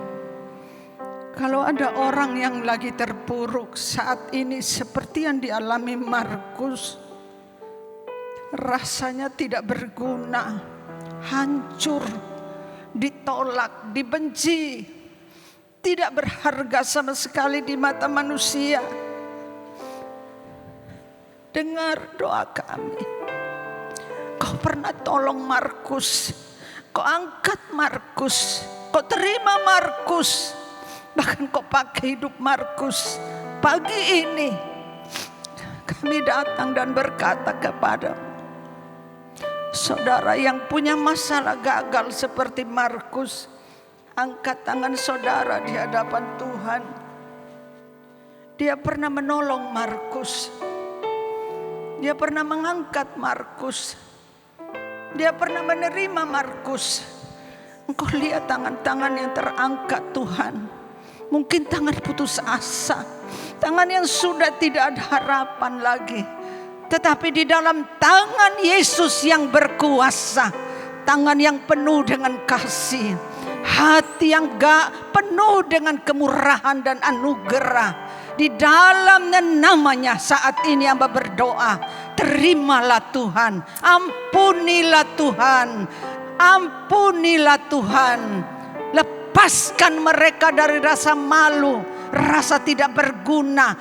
Kalau ada orang yang lagi terpuruk saat ini seperti yang dialami Markus, rasanya tidak berguna, hancur, ditolak, dibenci, tidak berharga sama sekali di mata manusia. Dengar doa kami. Kau pernah tolong Markus, kau angkat Markus, kau terima Markus, bahkan kau pakai hidup Markus. Pagi ini kami datang dan berkata kepadamu, saudara yang punya masalah gagal seperti Markus, angkat tangan saudara di hadapan Tuhan. Dia pernah menolong Markus, dia pernah mengangkat Markus, dia pernah menerima Markus. Engkau lihat tangan-tangan yang terangkat Tuhan. Mungkin tangan putus asa, tangan yang sudah tidak ada harapan lagi. Tetapi di dalam tangan Yesus yang berkuasa, tangan yang penuh dengan kasih, hati yang penuh dengan kemurahan dan anugerah, di dalamnya namanya saat ini hamba berdoa, terimalah Tuhan, ampunilah Tuhan, ampunilah Tuhan. Lepaskan mereka dari rasa malu, rasa tidak berguna,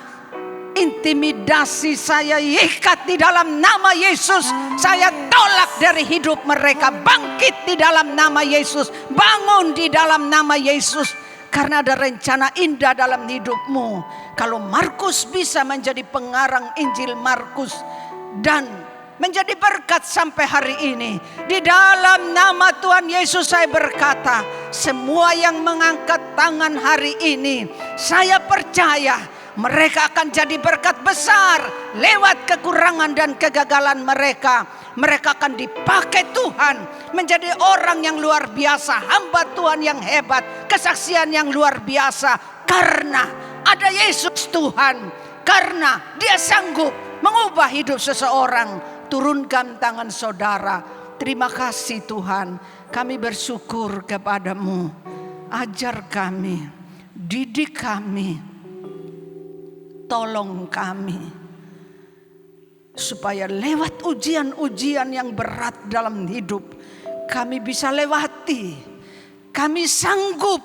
intimidasi. Saya ikat di dalam nama Yesus. Saya tolak dari hidup mereka. Bangkit di dalam nama Yesus, bangun di dalam nama Yesus. Karena ada rencana indah dalam hidupmu. Kalau Markus bisa menjadi pengarang Injil Markus dan menjadi berkat sampai hari ini. Di dalam nama Tuhan Yesus saya berkata, semua yang mengangkat tangan hari ini, saya percaya mereka akan jadi berkat besar lewat kekurangan dan kegagalan mereka. Mereka akan dipakai Tuhan menjadi orang yang luar biasa, hamba Tuhan yang hebat, kesaksian yang luar biasa. Karena ada Yesus Tuhan, karena Dia sanggup mengubah hidup seseorang. Turunkan tangan saudara. Terima kasih Tuhan, kami bersyukur kepadamu. Ajar kami, didik kami, tolong kami, supaya lewat ujian-ujian yang berat dalam hidup, kami bisa lewati. Kami sanggup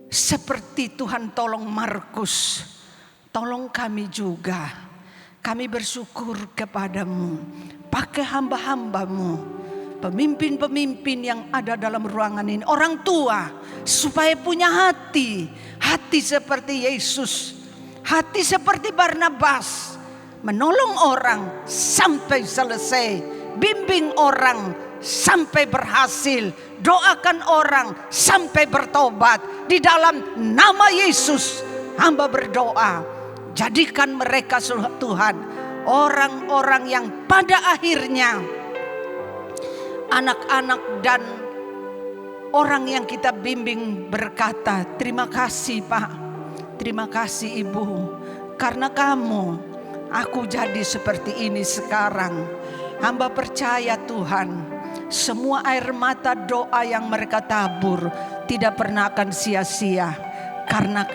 seperti Tuhan tolong Markus, tolong kami juga. Kami bersyukur kepadamu. Pakai hamba-hambamu, pemimpin-pemimpin yang ada dalam ruangan ini, orang tua, supaya punya hati seperti Yesus, hati seperti Barnabas, menolong orang sampai selesai, bimbing orang sampai berhasil, doakan orang sampai bertobat. Di dalam nama Yesus hamba berdoa, jadikan mereka Tuhan orang-orang yang pada akhirnya anak-anak dan orang yang kita bimbing berkata, terima kasih Pak, terima kasih Ibu, karena kamu aku jadi seperti ini sekarang. Hamba percaya Tuhan, semua air mata doa yang mereka tabur tidak pernah akan sia-sia, karena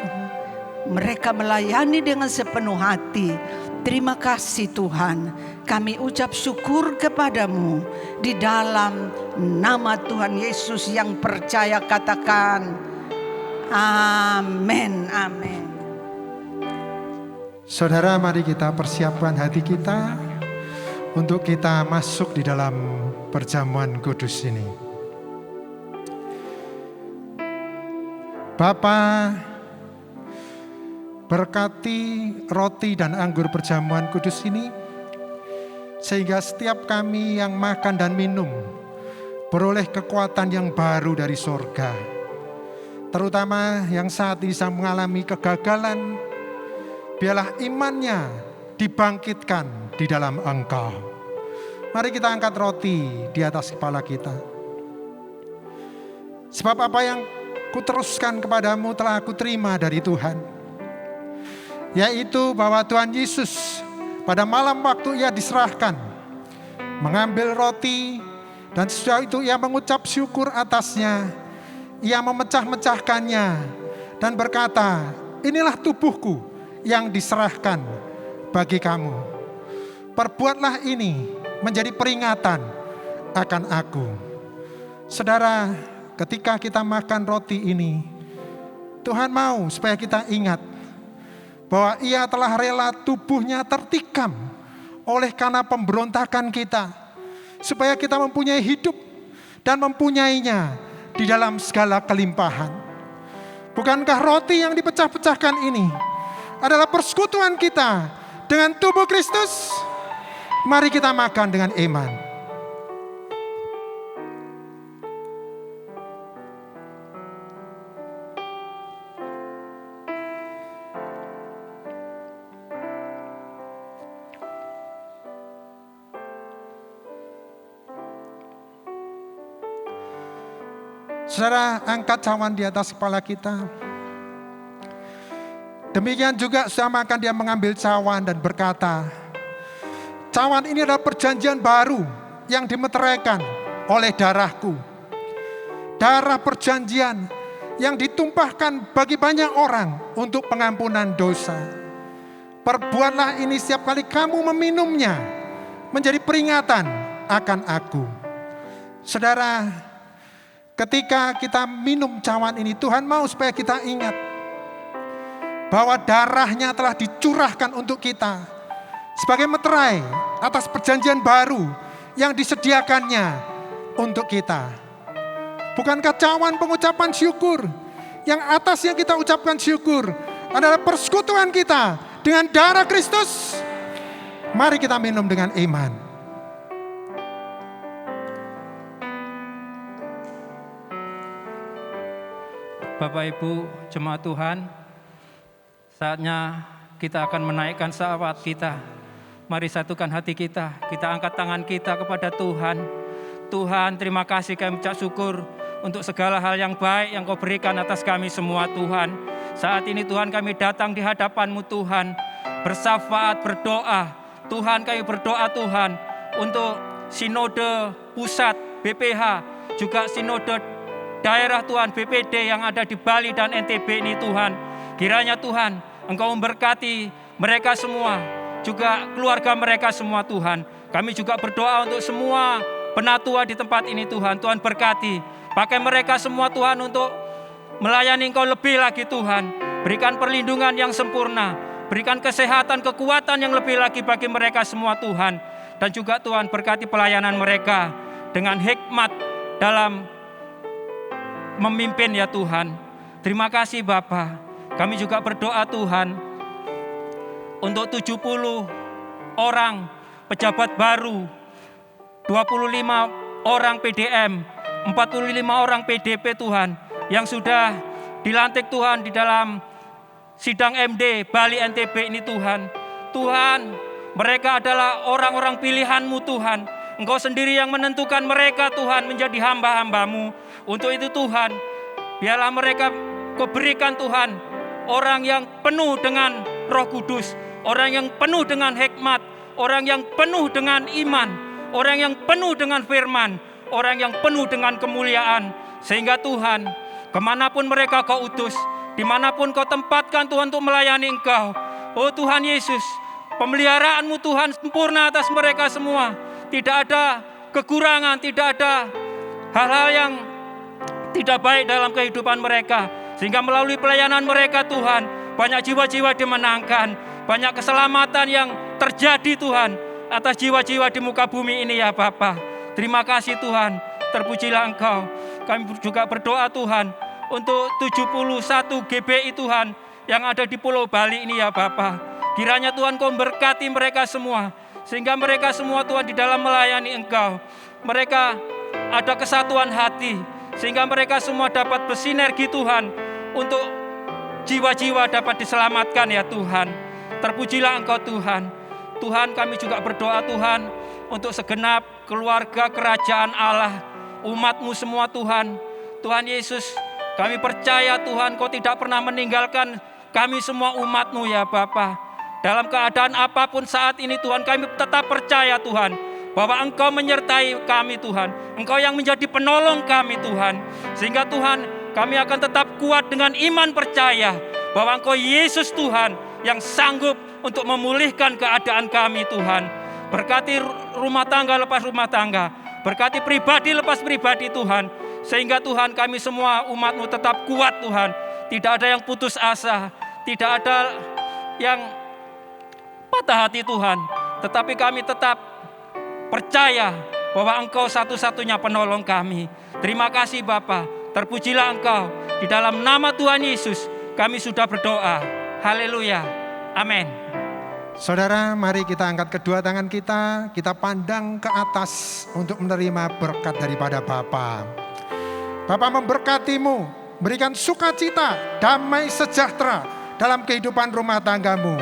mereka melayani dengan sepenuh hati. Terima kasih Tuhan, kami ucap syukur kepadamu. Di dalam nama Tuhan Yesus yang percaya katakan amin, amin. Saudara, mari kita persiapkan hati kita untuk kita masuk di dalam perjamuan kudus ini. Bapa, berkati roti dan anggur perjamuan kudus ini, sehingga setiap kami yang makan dan minum beroleh kekuatan yang baru dari sorga. Terutama yang saat ini sedang mengalami kegagalan, biarlah imannya dibangkitkan di dalam Engkau. Mari kita angkat roti di atas kepala kita. Sebab apa yang kuteruskan kepadamu telah aku terima dari Tuhan, yaitu bahwa Tuhan Yesus pada malam waktu ia diserahkan, mengambil roti, dan sesudah itu ia mengucap syukur atasnya. Ia memecah-mecahkannya dan berkata, inilah tubuhku yang diserahkan bagi kamu. Perbuatlah ini menjadi peringatan akan aku. Saudara, ketika kita makan roti ini, Tuhan mau supaya kita ingat bahwa ia telah rela tubuhnya tertikam oleh karena pemberontakan kita, supaya kita mempunyai hidup dan mempunyainya di dalam segala kelimpahan. Bukankah roti yang dipecah-pecahkan ini adalah persekutuan kita dengan tubuh Kristus? Mari kita makan dengan iman. Saudara, angkat cawan di atas kepala kita. Demikian juga sudah makan dia mengambil cawan dan berkata, cawan ini adalah perjanjian baru yang dimeteraikan oleh darahku. Darah perjanjian yang ditumpahkan bagi banyak orang untuk pengampunan dosa. Perbuatlah ini setiap kali kamu meminumnya, menjadi peringatan akan aku. Saudara, ketika kita minum cawan ini, Tuhan mau supaya kita ingat bahwa darahnya telah dicurahkan untuk kita sebagai meterai atas perjanjian baru yang disediakannya untuk kita. Bukankah cawan pengucapan syukur yang atas yang kita ucapkan syukur adalah persekutuan kita dengan darah Kristus? Mari kita minum dengan iman. Bapak Ibu jemaat Tuhan, saatnya kita akan menaikkan salawat kita. Mari satukan hati kita angkat tangan kita kepada Tuhan. Tuhan, terima kasih, kami ucap syukur untuk segala hal yang baik yang Kau berikan atas kami semua Tuhan. Saat ini Tuhan kami datang di hadapan-Mu Tuhan, bersyafaat, berdoa. Tuhan, kami berdoa Tuhan untuk sinode pusat BPH, juga sinode daerah Tuhan BPD yang ada di Bali dan NTB ini Tuhan. Kiranya Tuhan Engkau memberkati mereka semua, juga keluarga mereka semua Tuhan. Kami juga berdoa untuk semua penatua di tempat ini Tuhan. Tuhan berkati, pakai mereka semua Tuhan untuk melayani Engkau lebih lagi Tuhan. Berikan perlindungan yang sempurna, berikan kesehatan, kekuatan yang lebih lagi bagi mereka semua Tuhan. Dan juga Tuhan berkati pelayanan mereka dengan hikmat dalam memimpin ya Tuhan. Terima kasih Bapa. Kami juga berdoa Tuhan untuk 70 orang pejabat baru, 25 orang PDM, 45 orang PDP Tuhan yang sudah dilantik Tuhan di dalam sidang MD Bali NTB ini Tuhan. Tuhan, mereka adalah orang-orang pilihan-Mu Tuhan. Engkau sendiri yang menentukan mereka Tuhan menjadi hamba-hamba-Mu. Untuk itu Tuhan, biarlah mereka Kau berikan Tuhan orang yang penuh dengan Roh Kudus, orang yang penuh dengan hikmat, orang yang penuh dengan iman, orang yang penuh dengan firman, orang yang penuh dengan kemuliaan. Sehingga Tuhan, kemanapun mereka Kau utus, dimanapun Kau tempatkan Tuhan untuk melayani Engkau, oh Tuhan Yesus, pemeliharaan-Mu Tuhan sempurna atas mereka semua. Tidak ada kekurangan, tidak ada hal-hal yang tidak baik dalam kehidupan mereka. Sehingga melalui pelayanan mereka Tuhan, banyak jiwa-jiwa dimenangkan, banyak keselamatan yang terjadi Tuhan atas jiwa-jiwa di muka bumi ini ya Bapa. Terima kasih Tuhan, terpujilah Engkau. Kami juga berdoa Tuhan untuk 71 GBI Tuhan yang ada di Pulau Bali ini ya Bapa. Kiranya Tuhan Kau memberkati mereka semua, sehingga mereka semua Tuhan di dalam melayani Engkau, mereka ada kesatuan hati, sehingga mereka semua dapat bersinergi Tuhan untuk jiwa-jiwa dapat diselamatkan ya Tuhan. Terpujilah Engkau Tuhan. Tuhan, kami juga berdoa Tuhan untuk segenap keluarga kerajaan Allah, umat-Mu semua Tuhan. Tuhan Yesus, kami percaya Tuhan Kau tidak pernah meninggalkan kami semua umat-Mu ya Bapa. Dalam keadaan apapun saat ini Tuhan, kami tetap percaya Tuhan bahwa Engkau menyertai kami Tuhan. Engkau yang menjadi penolong kami Tuhan. Sehingga Tuhan, kami akan tetap kuat dengan iman percaya bahwa Engkau Yesus Tuhan yang sanggup untuk memulihkan keadaan kami Tuhan. Berkati rumah tangga lepas rumah tangga, berkati pribadi lepas pribadi Tuhan. Sehingga Tuhan, kami semua umat-Mu tetap kuat Tuhan. Tidak ada yang putus asa, tidak ada yang patah hati Tuhan. Tetapi kami tetap percaya bahwa Engkau satu-satunya penolong kami. Terima kasih Bapa. Terpujilah Engkau. Di dalam nama Tuhan Yesus kami sudah berdoa. Haleluya. Amin. Saudara, mari kita angkat kedua tangan kita pandang ke atas untuk menerima berkat daripada Bapa. Bapa memberkati-Mu, berikan sukacita, damai sejahtera dalam kehidupan rumah tanggamu.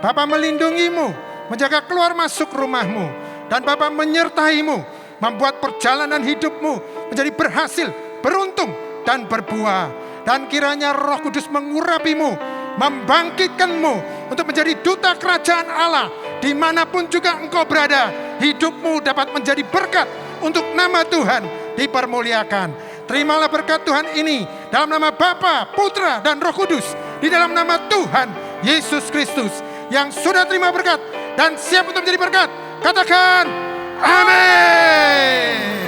Bapa melindungi-Mu, menjaga keluar masuk rumah-Mu, dan Bapa menyertai-Mu, membuat perjalanan hidup-Mu menjadi berhasil, beruntung, dan berbuah. Dan kiranya Roh Kudus mengurapi-Mu, membangkitkan-Mu untuk menjadi duta kerajaan Allah. Dimanapun juga engkau berada, hidup-Mu dapat menjadi berkat untuk nama Tuhan dipermuliakan. Terimalah berkat Tuhan ini dalam nama Bapa, Putra, dan Roh Kudus. Di dalam nama Tuhan Yesus Kristus yang sudah terima berkat dan siap untuk menjadi berkat. Katakan amin.